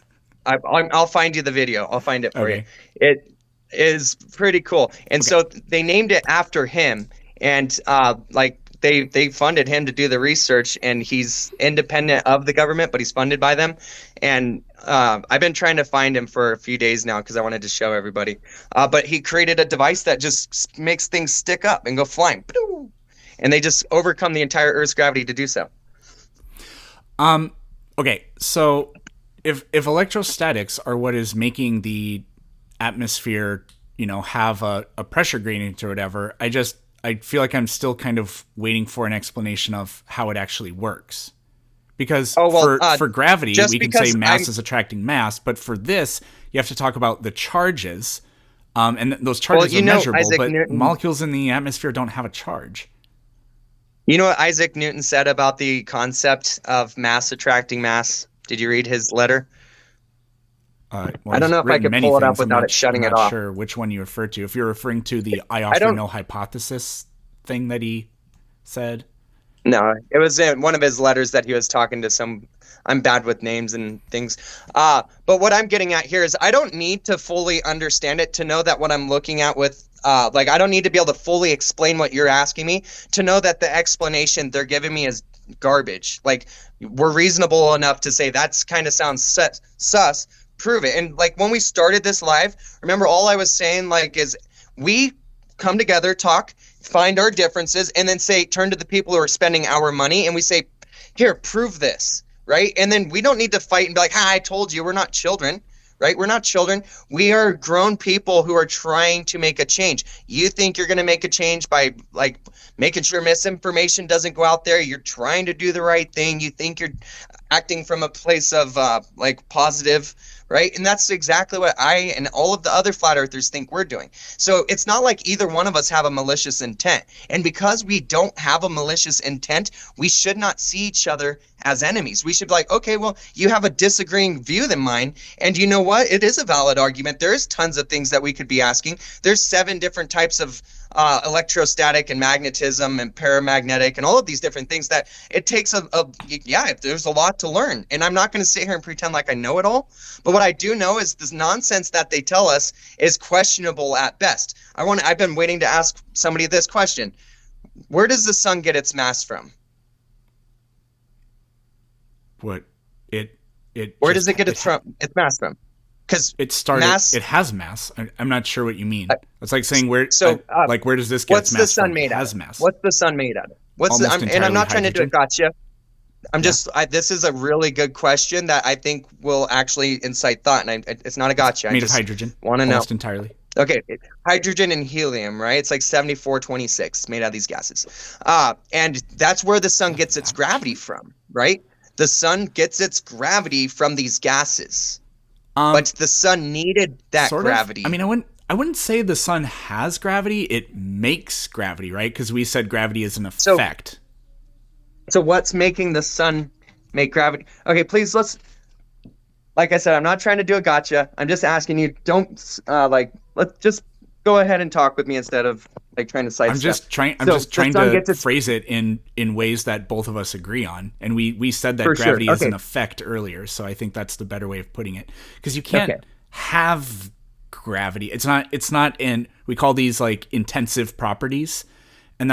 I'll find you the video. I'll find it for you. It is pretty cool. And so they named it after him, and they funded him to do the research, and he's independent of the government, but he's funded by them. And I've been trying to find him for a few days now because I wanted to show everybody. But he created a device that just makes things stick up and go flying. And they just overcome the entire Earth's gravity to do so. Okay, so if electrostatics are what is making the atmosphere, have a pressure gradient or whatever, I feel like I'm still kind of waiting for an explanation of how it actually works. Because Oh well, for gravity, just we can say because mass is attracting mass, but for this, you have to talk about the charges, and those charges are measurable. Isaac But Newton. molecules in the atmosphere don't have a charge. You know what Isaac Newton said about the concept of mass attracting mass? Did you read his letter? Well, I don't he's know if I written could many pull it up things. without it shutting I'm it not off. sure which one you refer to. If you're referring to the "I I offer don't no hypothesis" thing that he said. No, it was in one of his letters that he was talking to some. I'm bad with names and things. But what I'm getting at here is I don't need to fully understand it to know that what I'm looking at with, like, I don't need to be able to fully explain what you're asking me to know that the explanation they're giving me is garbage. Like, we're reasonable enough to say that's kind of sounds sus. Prove it. And like when we started this live, remember all I was saying like is we come together, talk, find our differences, and then say, turn to the people who are spending our money, and we say, here, prove this, right? And then we don't need to fight and be like, I told you, we're not children, right? We're not children. We are grown people who are trying to make a change. You think you're going to make a change by like making sure misinformation doesn't go out there. You're trying to do the right thing. You think you're acting from a place of like positive, right? And that's exactly what I and all of the other flat earthers think we're doing. So it's not like either one of us have a malicious intent. And because we don't have a malicious intent, we should not see each other as enemies. We should be like, okay, well, you have a disagreeing view than mine. And you know what? It is a valid argument. There is tons of things that we could be asking. There's 7 different types of electrostatic and magnetism and paramagnetic and all of these different things that it takes there's a lot to learn. And I'm not going to sit here and pretend like I know it all. But what I do know is this nonsense that they tell us is questionable at best. I've been waiting to ask somebody this question. Where does the sun get its mass from? What it Where does it get its mass from? Because it started. It has mass. I'm not sure what you mean. It's like saying where. Like where does this get its mass? What's the sun from? made out of? Has mass. What's the sun made out of? I'm not trying to do a gotcha. This is a really good question that I think will actually incite thought, and it's not a gotcha. Made of hydrogen. Want to know almost entirely. Okay, hydrogen and helium, right? It's like 74-26 made out of these gases, and that's where the sun gets its gravity from, right? The sun gets its gravity from these gases. But the sun needed that gravity. I mean, I wouldn't say the sun has gravity. It makes gravity, right? Because we said gravity is an effect. So what's making the sun make gravity? Okay, please like I said, I'm not trying to do a gotcha. I'm just asking you, let's just go ahead and talk with me instead of like trying to sidestep. I'm just trying to phrase it in ways that both of us agree on. And we said that gravity is an effect earlier, so I think that's the better way of putting it. Because you can't have gravity. It's not in, we call these like intensive properties, and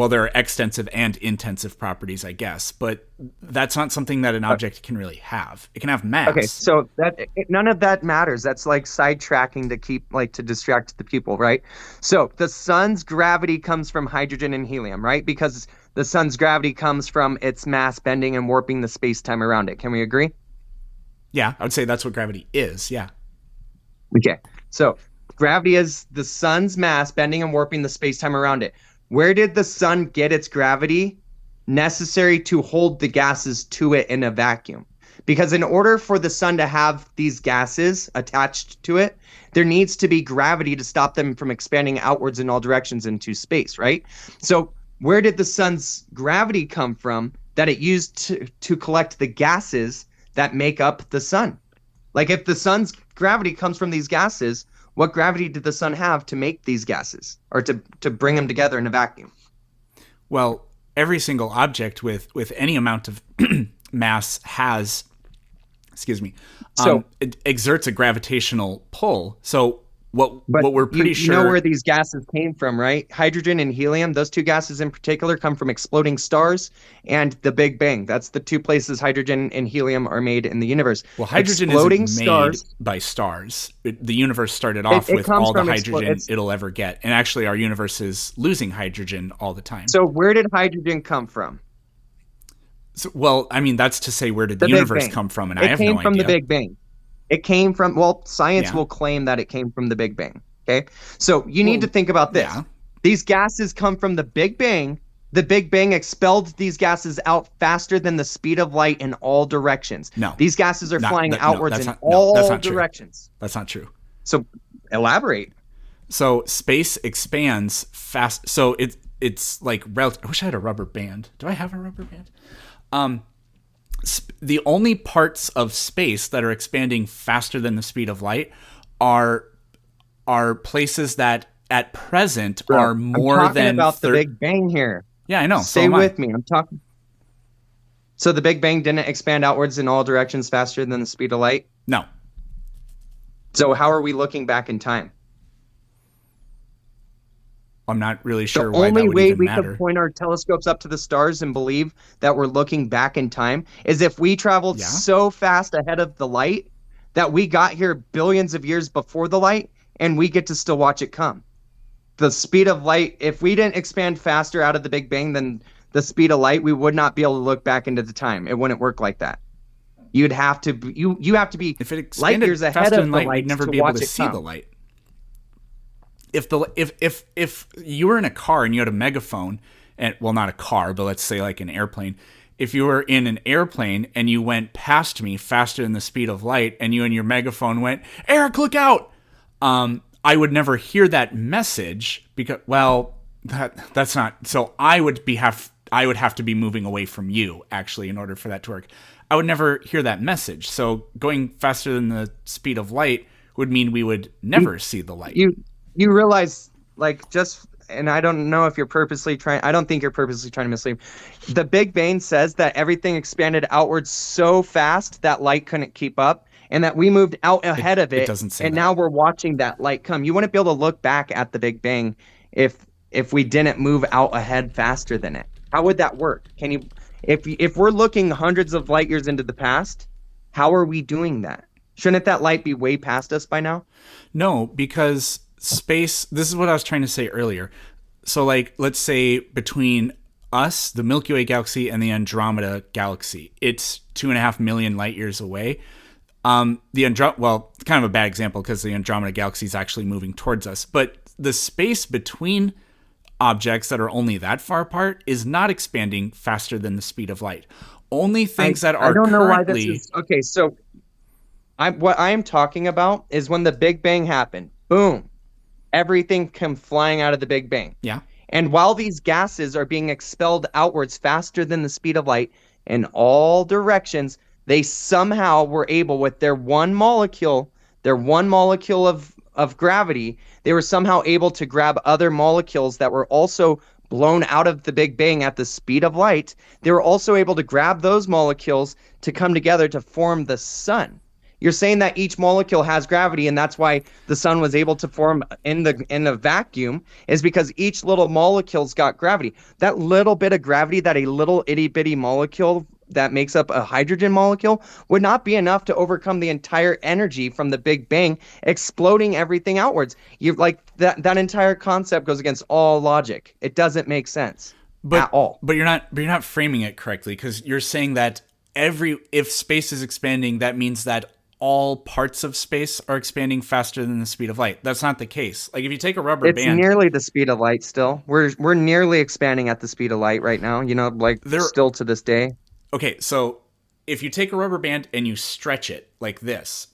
there are extensive and intensive properties, I guess, but that's not something that an object can really have. It can have mass. Okay, so none of that matters. That's like sidetracking to distract the people, right? So the sun's gravity comes from hydrogen and helium, right? Because the sun's gravity comes from its mass bending and warping the space-time around it. Can we agree? Yeah, I would say that's what gravity is, yeah. Okay, so gravity is the sun's mass bending and warping the space-time around it. Where did the sun get its gravity necessary to hold the gases to it in a vacuum? Because in order for the sun to have these gases attached to it, there needs to be gravity to stop them from expanding outwards in all directions into space, right? So where did the sun's gravity come from that it used to collect the gases that make up the sun? Like if the sun's gravity comes from these gases, what gravity did the sun have to make these gases or to bring them together in a vacuum? Well, every single object with any amount of mass has, it exerts a gravitational pull. So what we're pretty sure... You know where these gases came from, right? Hydrogen and helium, those 2 gases in particular come from exploding stars and the Big Bang. That's the 2 places hydrogen and helium are made in the universe. Well, hydrogen isn't made by stars. The universe started off with all the hydrogen it'll ever get. And actually, our universe is losing hydrogen all the time. So where did hydrogen come from? So, well, I mean, that's to say, where did the The Big universe Bang. come from? And I It have no came from the idea. Big Bang. It came from, well, science Yeah. will claim that it came from the Big Bang. Okay. So you need to Well, think about this. yeah. These gases come from the Big Bang. The Big Bang expelled these gases out faster than the speed of light in all directions. No, These gases are not flying that. No, outwards that's in not. No, that's all not true. directions. That's not true. So elaborate. So space expands fast. So it's like I wish I had a rubber band. Do I have a rubber band? The only parts of space that are expanding faster than the speed of light are places that at present Bro, are I'm more talking than about the Big Bang here. Yeah, I know. So Stay am I. with me. I'm talking. So the Big Bang didn't expand outwards in all directions faster than the speed of light. No, So how are we looking back in time? I'm not really The sure why that only would way even we could matter. point our telescopes up to the stars and believe that we're looking back in time is if we traveled Yeah. so fast ahead of the light that we got here billions of years before the light and we get to still watch it come. The speed of light, if we didn't expand faster out of the Big Bang than the speed of light, we would not be able to look back into the time. It wouldn't work like that. You'd have to you have to be If it light expanded years ahead faster of than the light, we'd light never to be able watch to it see the come. light. If you were in a car and you had a megaphone, and well, not a car, but let's say like an airplane. If you were in an airplane and you went past me faster than the speed of light, and you and your megaphone went, "Eric, look out!" I would never hear that message because, well, that's not. So I would have to be moving away from you actually in order for that to work. I would never hear that message. So going faster than the speed of light would mean we would never see the light. You realize like just and I don't know if you're purposely trying I don't think you're purposely trying to mislead. The Big Bang says that everything expanded outwards so fast that light couldn't keep up and that we moved out ahead of it doesn't say and that. now we're watching that light come. You wouldn't be able to look back at the Big Bang if we didn't move out ahead faster than it. How would that work? Can you if we're looking hundreds of light years into the past, how are we doing that? Shouldn't that light be way past us by now? No, because space, this is what I was trying to say earlier. So, like, let's say between us, the Milky Way galaxy, and the Andromeda galaxy, it's 2.5 million light years away. Well, it's kind of a bad example because the Andromeda galaxy is actually moving towards us. But the space between objects that are only that far apart is not expanding faster than the speed of light. Only things that are I don't know why this currently is okay. So what I am talking about is when the Big Bang happened. Boom, everything come flying out of the Big Bang. yeah. And while these gases are being expelled outwards faster than the speed of light in all directions, they somehow were able, with their one molecule of gravity, they were somehow able to grab other molecules that were also blown out of the Big Bang at the speed of light. They were also able to grab those molecules to come together to form the sun. You're saying that each molecule has gravity, and that's why the sun was able to form in a vacuum, is because each little molecule's got gravity. That little bit of gravity that a little itty bitty molecule that makes up a hydrogen molecule would not be enough to overcome the entire energy from the Big Bang exploding everything outwards. You like that entire concept goes against all logic. It doesn't make sense at all. But you're not framing it correctly because you're saying that if space is expanding, that means that all parts of space are expanding faster than the speed of light. That's not the case. Like if you take a rubber It's band, nearly the speed of light still. We're nearly expanding at the speed of light right now, still to this day. okay, so if you take a rubber band and you stretch it like this,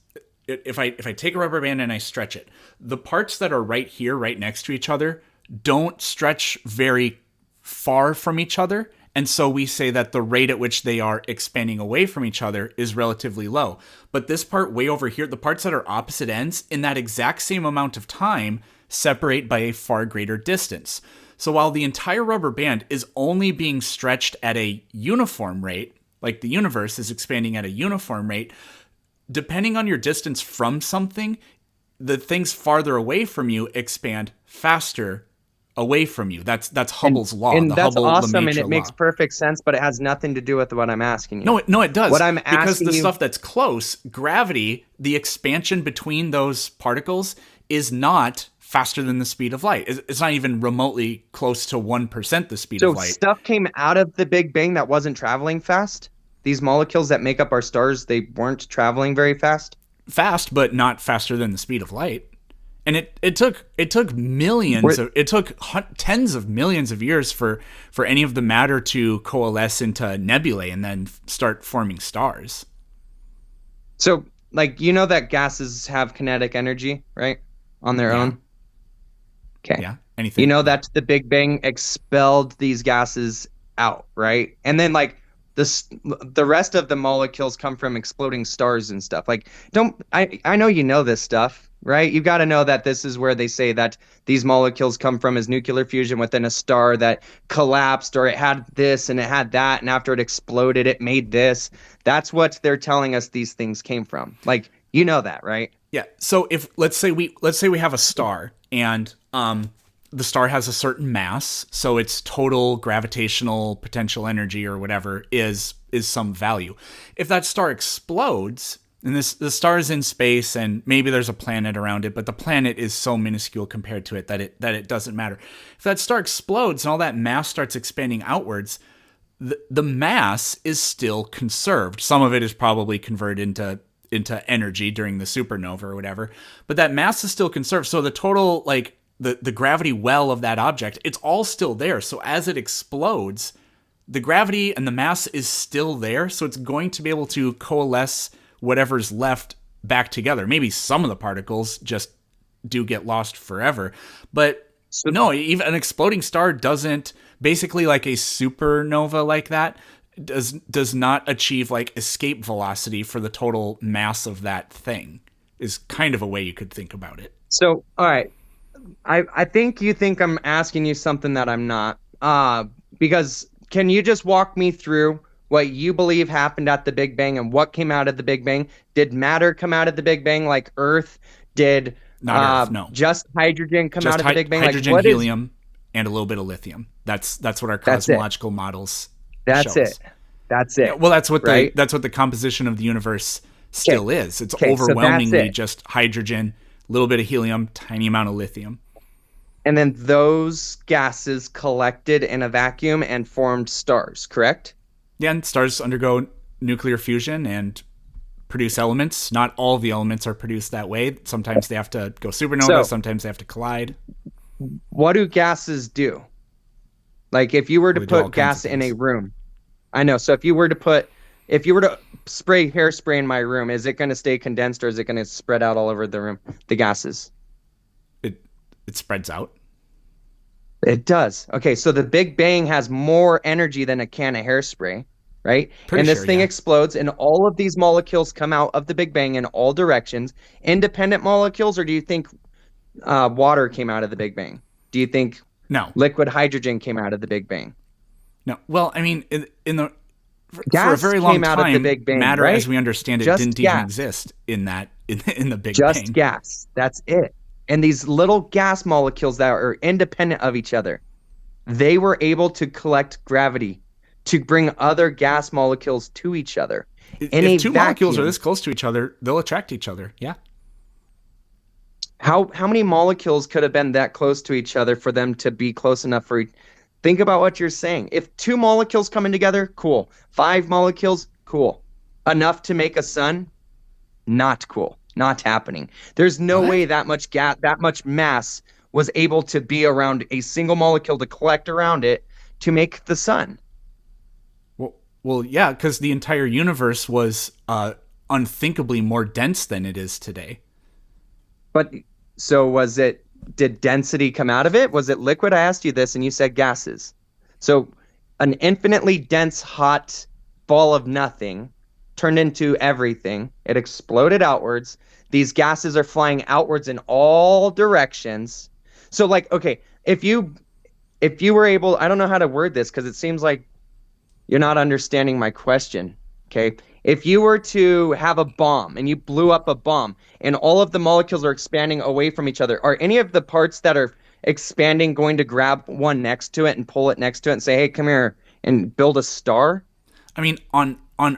if I take a rubber band and I stretch it, the parts that are right here, right next to each other, don't stretch very far from each other. And so we say that the rate at which they are expanding away from each other is relatively low. But this part way over here, the parts that are opposite ends, in that exact same amount of time, separate by a far greater distance. So while the entire rubber band is only being stretched at a uniform rate, like the universe is expanding at a uniform rate, depending on your distance from something, the things farther away from you expand faster away from you. That's Hubble's law, And the that's awesome, and Hubble-Lemaître it makes law. perfect sense, but it has nothing to do with what I'm asking you. No, it does. What I'm because asking the you- stuff that's close, gravity, the expansion between those particles is not faster than the speed of light. It's not even remotely close to 1% the speed of So light. stuff came out of the Big Bang that wasn't traveling fast. These molecules that make up our stars, they weren't traveling very fast. Fast, but not faster than the speed of light. And it took millions Were- of it took tens of millions of years for any of the matter to coalesce into nebulae and then start forming stars. So, like, you know that gases have kinetic energy, right? On their Yeah. own. Okay. Yeah. You Anything? know Yeah. that the Big Bang expelled these gases out, right? And then like the rest of the molecules come from exploding stars and stuff. Like don't I know you know this stuff, right? You got to know that this is where they say that these molecules come from is nuclear fusion within a star that collapsed or it had this and it had that and after it exploded it made this. That's what they're telling us these things came from. Like you know that, right? Yeah. So if let's say we have a star and the star has a certain mass, so its total gravitational potential energy or whatever is some value. If that star explodes, and the star is in space and maybe there's a planet around it, but the planet is so minuscule compared to it that it doesn't matter. If that star explodes and all that mass starts expanding outwards, the mass is still conserved. Some of it is probably converted into energy during the supernova or whatever, but that mass is still conserved. So the total like the gravity well of that object, it's all still there. So as it explodes, the gravity and the mass is still there. So it's going to be able to coalesce whatever's left back together. Maybe some of the particles just do get lost forever. But So no, even an exploding star doesn't, basically like a supernova like that, does not achieve like escape velocity for the total mass of that thing, is kind of a way you could think about it. all right. I think you think I'm asking you something that I'm not. Because can you just walk me through what you believe happened at the Big Bang and what came out of the Big Bang? Did matter come out of the Big Bang like Earth? Did Not Earth, no. just hydrogen come Just out of the Big Bang? hydrogen, Like what is helium, and a little bit of lithium. That's what our that's it. cosmological models That's shows. it. That's Yeah, it. well, Right? that's what the composition of the universe Okay. still is. It's Okay, so that's overwhelmingly it. just hydrogen, a little bit of helium, tiny amount of lithium. And then those gases collected in a vacuum and formed stars, correct? Yeah, and stars undergo nuclear fusion and produce elements. Not all the elements are produced that way. Sometimes they have to go supernova, So, sometimes they have to collide. what do gases do? Like if you were to Well, they do all put kinds gas of in a things. room, I know. So if you were to spray hairspray in my room, is it going to stay condensed or is it going to spread out all over the room? The gases. It spreads out. It does. Okay, so the Big Bang has more energy than a can of hairspray, right? Pretty And this sure, thing yeah. explodes, and all of these molecules come out of the Big Bang in all directions. Independent molecules, or do you think water came out of the Big Bang? Do you think No, liquid hydrogen came out of the Big Bang? no. Well, I mean, in the for a Gas very long came out of the time, Big Bang, matter right? as we understand it Just didn't even gas. exist in the Big Just Bang. gas. That's it. And these little gas molecules that are independent of each other, they were able to collect gravity to bring other gas molecules to each other in If a two molecules are vacuum. this close to each other, they'll attract each other. Yeah. How many molecules could have been that close to each other for them to be close enough for think about what you're saying. If two molecules coming together, cool. Five molecules, cool. Enough to make a sun, not cool. Not happening. There's no What? way that much gas, that much mass was able to be around a single molecule to collect around it to make the sun. Well, yeah, because the entire universe was unthinkably more dense than it is today. But so did density come out of it? Was it liquid? I asked you this and you said gases. So an infinitely dense, hot ball of nothing turned into everything. It exploded outwards. These gases are flying outwards in all directions. So like, okay, if you were able, I don't know how to word this because it seems like you're not understanding my question. Okay. If you were to have a bomb and you blew up a bomb and all of the molecules are expanding away from each other, are any of the parts that are expanding going to grab one next to it and pull it next to it and say, hey, come here and build a star? I mean, on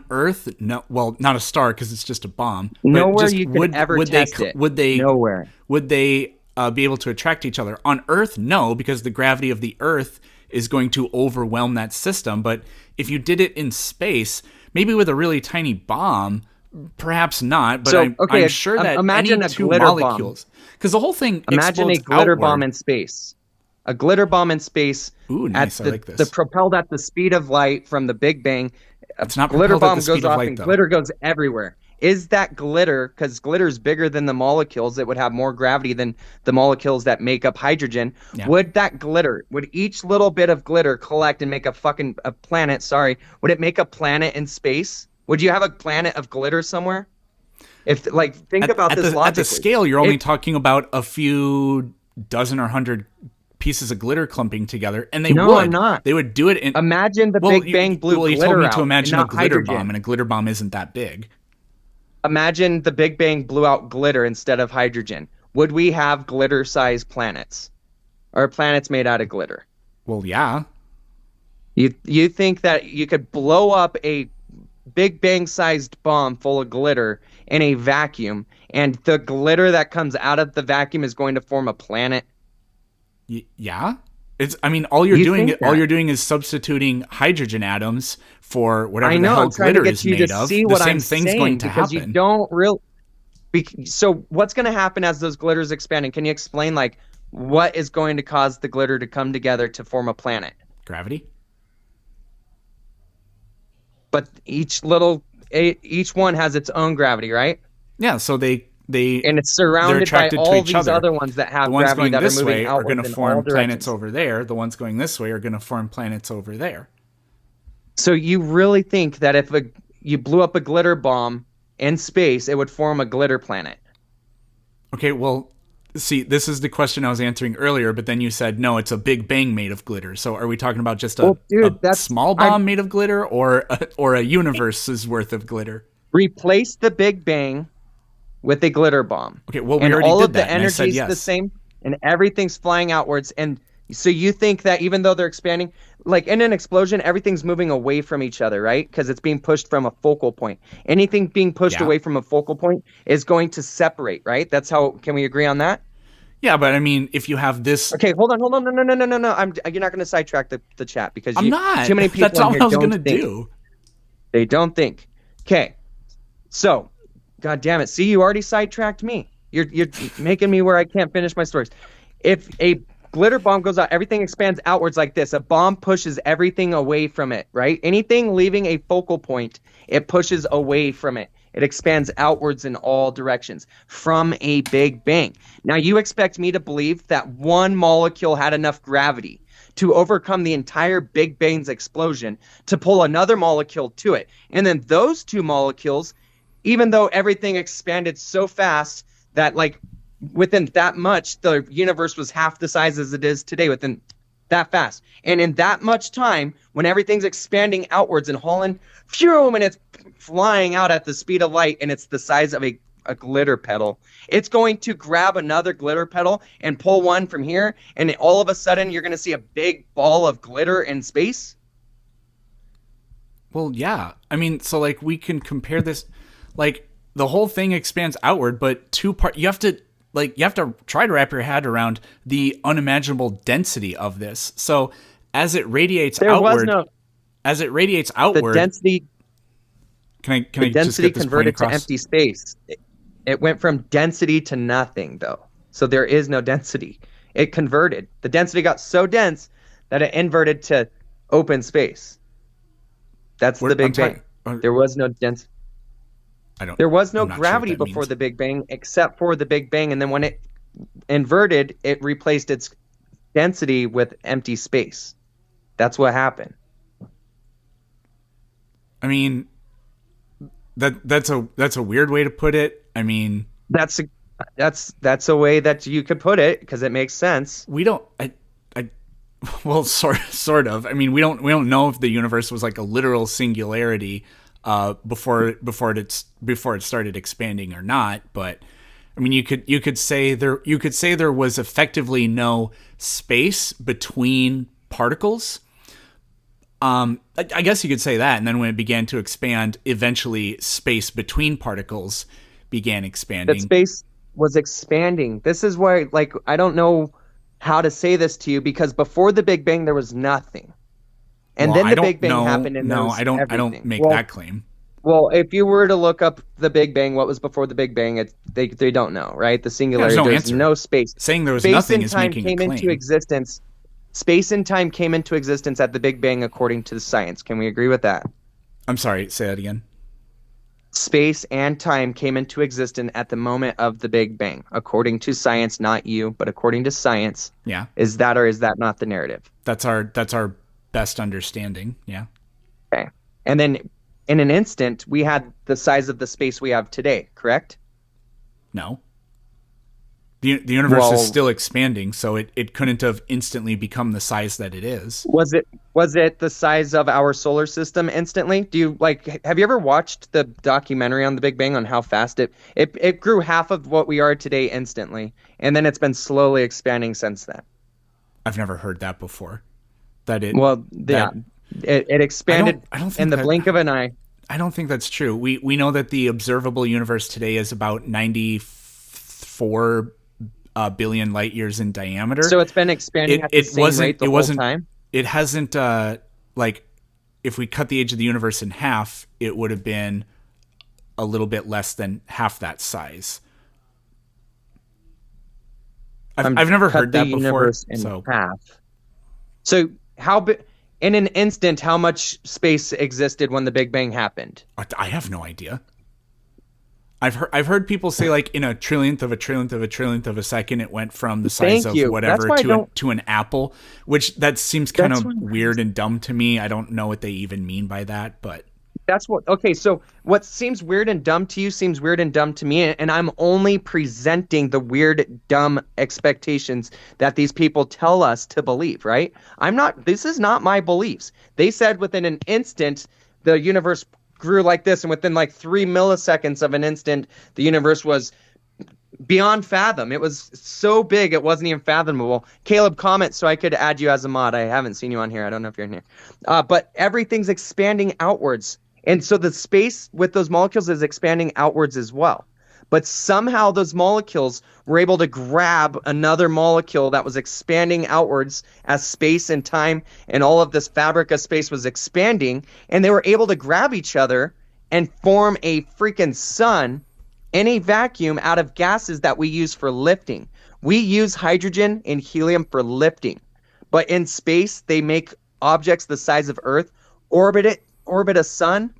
Earth, no. Well, not a star because it's just a bomb. But Nowhere just you can ever test it. would they Nowhere. would they be able to attract each other. On Earth, no, because the gravity of the Earth is going to overwhelm that system. But if you did it in space, maybe with a really tiny bomb, perhaps not. But So, I'm sure that imagine any a two glitter bomb. molecules, because the whole thing Imagine a explodes glitter outward. bomb in space. A glitter bomb in space Ooh, nice. I like this. the propelled at the speed of light from the Big Bang. A It's not glitter propelled at bomb the speed goes of off light, and though. glitter goes everywhere. Is that glitter, because glitter is bigger than the molecules, it would have more gravity than the molecules that make up hydrogen. Yeah. Would that glitter, would each little bit of glitter collect and make a planet, sorry, would it make a planet in space? Would you have a planet of glitter somewhere? If, like, think about this logically. At the scale, you're only talking about a few dozen or 100 pieces of glitter clumping together, and No, I'm not. They would do it in. Imagine the Big Bang blew glitter out. You told me to imagine a not glitter hydrogen. bomb, and a glitter bomb isn't that big. Imagine the Big Bang blew out glitter instead of hydrogen. Would we have glitter-sized planets? Or planets made out of glitter? Well, yeah. You think that you could blow up a Big Bang-sized bomb full of glitter in a vacuum, and the glitter that comes out of the vacuum is going to form a planet? Yeah. All you're doing is substituting hydrogen atoms for whatever the hell glitter is made of. The same thing's going to happen. You don't really. So what's going to happen as those glitters expanding? Can you explain, like, what is going to cause the glitter to come together to form a planet? Gravity. But each one has its own gravity, right? Yeah. So they and it's surrounded by all these other ones that have gravity that are moving outwards. The ones going this way are going to form planets over there. The ones going this way are going to form planets over there. So you really think that if you blew up a glitter bomb in space, it would form a glitter planet? Okay, well, see, this is the question I was answering earlier, but then you said, no, it's a Big Bang made of glitter. So are we talking about just a small bomb made of glitter, or a universe's worth of glitter? Replace the Big Bang with a glitter bomb. Okay, well, we already did that, and all of the energy is the same, and everything's flying outwards. And so you think that even though they're expanding, like in an explosion, everything's moving away from each other, right? Because it's being pushed from a focal point. Anything being pushed away from a focal point is going to separate, right? That's how. Can we agree on that? Yeah, but I mean, if you have this. Okay, hold on. No. You're not going to sidetrack the chat because I'm not. Too many people. That's all I was going to do. They don't think. Okay, so. God damn it. See, you already sidetracked me. You're making me where I can't finish my stories. If a glitter bomb goes out, everything expands outwards like this. A bomb pushes everything away from it, right? Anything leaving a focal point, it pushes away from it. It expands outwards in all directions from a Big Bang. Now, you expect me to believe that one molecule had enough gravity to overcome the entire Big Bang's explosion to pull another molecule to it. And then those two molecules, even though everything expanded so fast that, like, within that much, the universe was half the size as it is today, within that fast. And in that much time, when everything's expanding outwards and hauling, and it's flying out at the speed of light, and it's the size of a glitter petal, it's going to grab another glitter petal and pull one from here, and all of a sudden, you're going to see a big ball of glitter in space? Well, yeah. I mean, so, like, we can compare this. Like, the whole thing expands outward, but you have to try to wrap your head around the unimaginable density of this. So as it radiates outward, the density can I the just density get this converted point to empty space. It went from density to nothing, though. So there is no density. It converted. The density got so dense that it inverted to open space. That's the Big Bang. There was no density. There was no gravity before the Big Bang, except for the Big Bang, and then when it inverted, it replaced its density with empty space. That's what happened. I mean, that's a weird way to put it. I mean, that's a way that you could put it because it makes sense. We don't. Well, sort of. I mean, we don't know if the universe was like a literal singularity before it started expanding or not. But I mean, you could say there was effectively no space between particles. I guess you could say that. And then when it began to expand, eventually space between particles began expanding. was expanding. This is where, like, I don't know how to say this to you because before the Big Bang, there was nothing. And Well, then I the don't Big Bang know. happened and there No, was I don't everything. make that claim. Well, if you were to look up the Big Bang, what was before the Big Bang, they don't know, right? The Yeah, there's singularity, no there's answer. no space. Saying there was Space nothing and is time making a came into claim. existence. Space and time came into existence at the Big Bang according to the science. Can we agree with that? I'm sorry, say that again. Space and time came into existence at the moment of the Big Bang, according to science, not you, but according to science. Yeah. Is that or is that not the narrative? That's our best understanding. Yeah. Okay. And then in an instant, we had the size of the space we have today, correct? No. The universe is Well, still expanding, so it couldn't have instantly become the size that it is. was it the size of our solar system instantly? Do you like have you ever watched the documentary on the Big Bang on how fast it grew half of what we are today instantly, and then it's been slowly expanding since then. I've never heard that before. That it Well, yeah, that it expanded I don't in think the that blink of an eye. I don't think that's true. We know that the observable universe today is about 94 billion light years in diameter. So it's been expanding at the It same wasn't rate the it whole wasn't time? it hasn't like if we cut the age of the universe in half, it would have been a little bit less than half that size. I've never Cut heard the that before. universe in So half. So how big in an instant, how much space existed when the Big Bang happened? I have no idea. I've heard people say like in a trillionth of a trillionth of a trillionth of a second it went from the size Thank of you. That's whatever why I to don't. to an apple, which that seems kind That's of why. weird and dumb to me. I don't know what they even mean by that, but That's what. Okay, so what seems weird and dumb to you seems weird and dumb to me, and I'm only presenting the weird, dumb expectations that these people tell us to believe. Right? I'm not. This is not my beliefs. They said within an instant the universe grew like this, and within like 3 milliseconds of an instant, the universe was beyond fathom. It was so big it wasn't even fathomable. Caleb, comment so I could add you as a mod. I haven't seen you on here. I don't know if you're in here. But everything's expanding outwards. And so the space with those molecules is expanding outwards as well. But somehow those molecules were able to grab another molecule that was expanding outwards as space and time and all of this fabric of space was expanding. And they were able to grab each other and form a freaking sun in a vacuum out of gases that we use for lifting. We use hydrogen and helium for lifting. But in space, they make objects the size of Earth orbit a sun.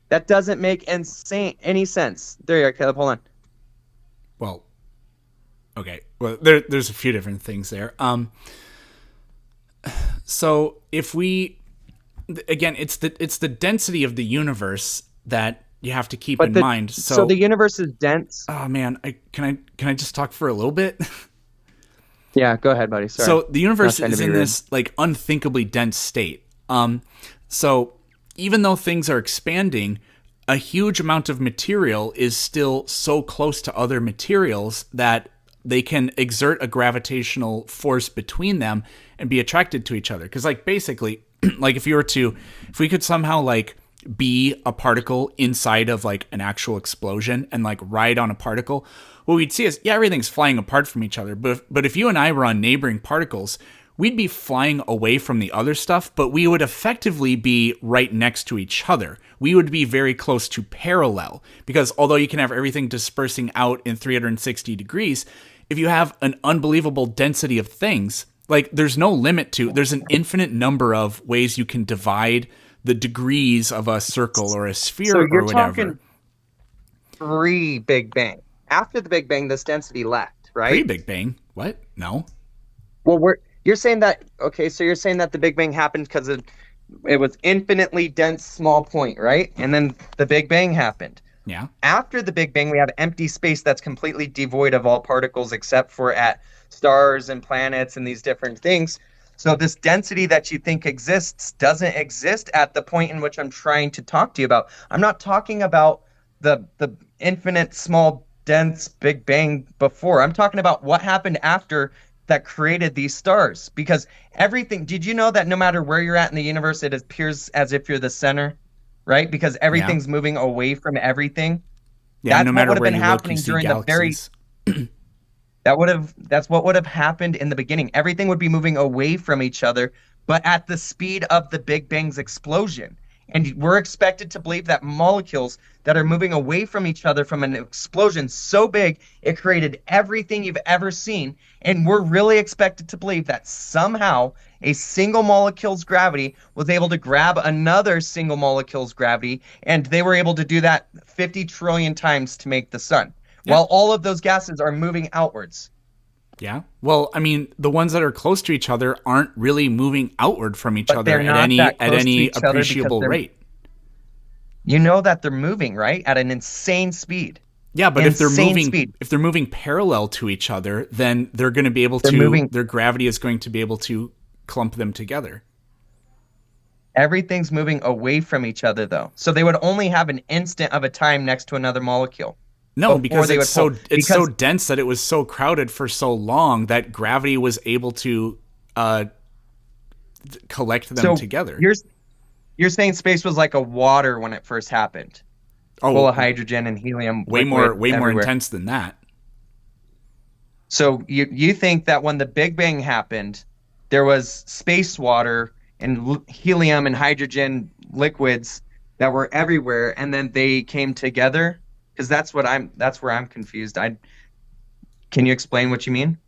That doesn't make any sense. There you are, Caleb. Hold on. well, okay. Well, there's a few different things there. So if we again, it's the density of the universe that you have to keep But in the mind. so So the universe is dense. oh man, can I just talk for a little bit? Yeah, go ahead, buddy. Sorry. So the universe Not trying to is be in rude. this like unthinkably dense state. So even though things are expanding, a huge amount of material is still so close to other materials that they can exert a gravitational force between them and be attracted to each other. Because like basically, like if we could somehow like be a particle inside of like an actual explosion and like ride on a particle, what we'd see is, yeah, everything's flying apart from each other. But if you and I were on neighboring particles, we'd be flying away from the other stuff, but we would effectively be right next to each other. We would be very close to parallel because although you can have everything dispersing out in 360 degrees, if you have an unbelievable density of things, like there's an infinite number of ways you can divide the degrees of a circle or a sphere So or you're whatever. talking pre-Big Bang. After the Big Bang, this density left, right? Pre-Big Bang? What? No. Well, you're saying that okay, so you're saying that the Big Bang happened because it was infinitely dense small point, right? And then the Big Bang happened. Yeah. After the Big Bang, we have empty space that's completely devoid of all particles except for at stars and planets and these different things. So this density that you think exists doesn't exist at the point in which I'm trying to talk to you about. I'm not talking about the infinite small dense Big Bang before. I'm talking about what happened after that created these stars. Because everything, did you know that no matter where you're at in the universe, it appears as if you're the center, right? Because everything's moving away from everything. Yeah. That's No what matter would have where been you look, you happening see during the very galaxies. That's what would have happened in the beginning. Everything would be moving away from each other, but at the speed of the Big Bang's explosion. And we're expected to believe that molecules that are moving away from each other from an explosion so big it created everything you've ever seen. And we're really expected to believe that somehow a single molecule's gravity was able to grab another single molecule's gravity, and they were able to do that 50 trillion times to make the sun Yeah. while all of those gases are moving outwards. Yeah. Well, I mean, the ones that are close to each other aren't really moving outward from each But other they're not that at close to any each other because appreciable they're, rate. you know that they're moving, right? At an insane speed. Yeah, but Insane speed. if they're moving parallel to each other, then they're going to be able They're to moving, their gravity is going to be able to clump them together. everything's moving away from each other though. So they would only have an instant of a time next to another molecule No, before because they would pull. it's so Because dense that it was so crowded for so long that gravity was able to uh, collect them so together. you're saying space was like a water when it first happened, full Oh, of hydrogen and helium, way more everywhere. intense than that. So you think that when the Big Bang happened, there was space water and helium and hydrogen liquids that were everywhere, and then they came together? Because that's where I'm confused. I Can you explain what you mean?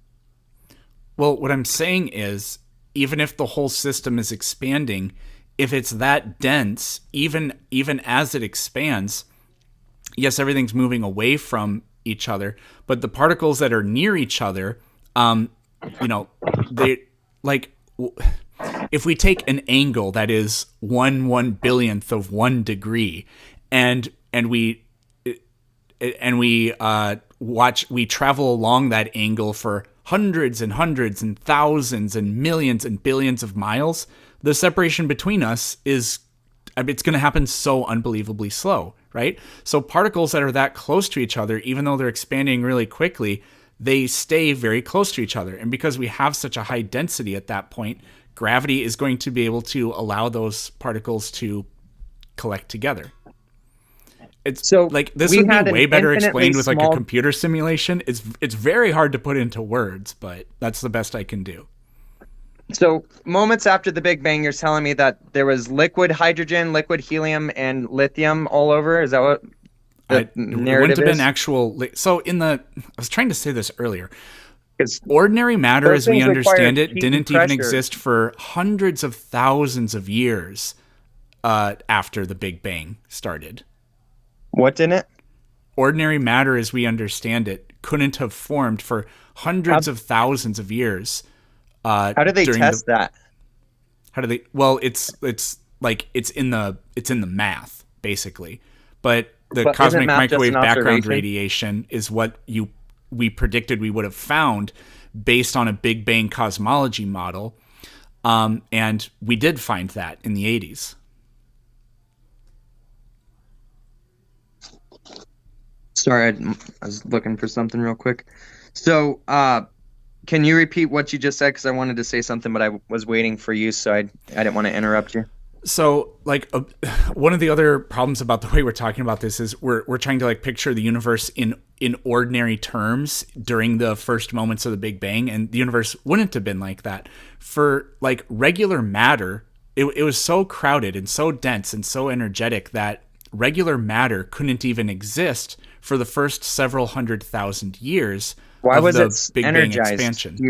Well, what I'm saying is, even if the whole system is expanding, if it's that dense, even as it expands, yes, everything's moving away from each other, but the particles that are near each other, um, they like if we take an angle that is one billionth of 1 degree, and we travel along that angle for hundreds and hundreds and thousands and millions and billions of miles, the separation between us is, it's going to happen so unbelievably slow, right? So particles that are that close to each other, even though they're expanding really quickly, they stay very close to each other. And because we have such a high density at that point, gravity is going to be able to allow those particles to collect together. It's So like this we would had be an way better infinitely explained with like a small. computer simulation. It's very hard to put into words, but that's the best I can do. So moments after the Big Bang, you're telling me that there was liquid hydrogen, liquid helium, and lithium all over. Is that what the It wouldn't narrative have been is? actual. So I was trying to say this earlier. Because Ordinary matter, those as we things require understand it, heat and didn't even pressure. exist for hundreds of thousands of years after the Big Bang started. What didn't it? Ordinary matter, as we understand it, couldn't have formed for How, hundreds of thousands of years. how do they During the test that? How do they? Well, it's like it's in the math basically, but the But isn't cosmic math just an microwave background observation? radiation is what we predicted we would have found based on a Big Bang cosmology model, and we did find that in the 80s. Sorry, I was looking for something real quick. So, can you repeat what you just said? Because I wanted to say something, but I was waiting for you, so I didn't want to interrupt you. So, like, one of the other problems about the way we're talking about this is we're trying to like picture the universe in ordinary terms during the first moments of the Big Bang, and the universe wouldn't have been like that. For like regular matter, it was so crowded and so dense and so energetic that regular matter couldn't even exist for the first several 100,000 years Why of was it the Big Bang energized? expansion.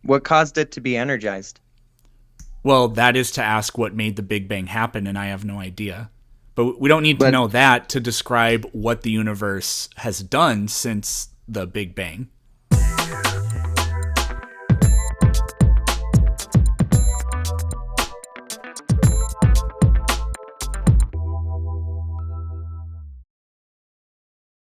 What caused it to be energized? Well, that is to ask what made the Big Bang happen, and I have no idea. But we don't need to But know that to describe what the universe has done since the Big Bang.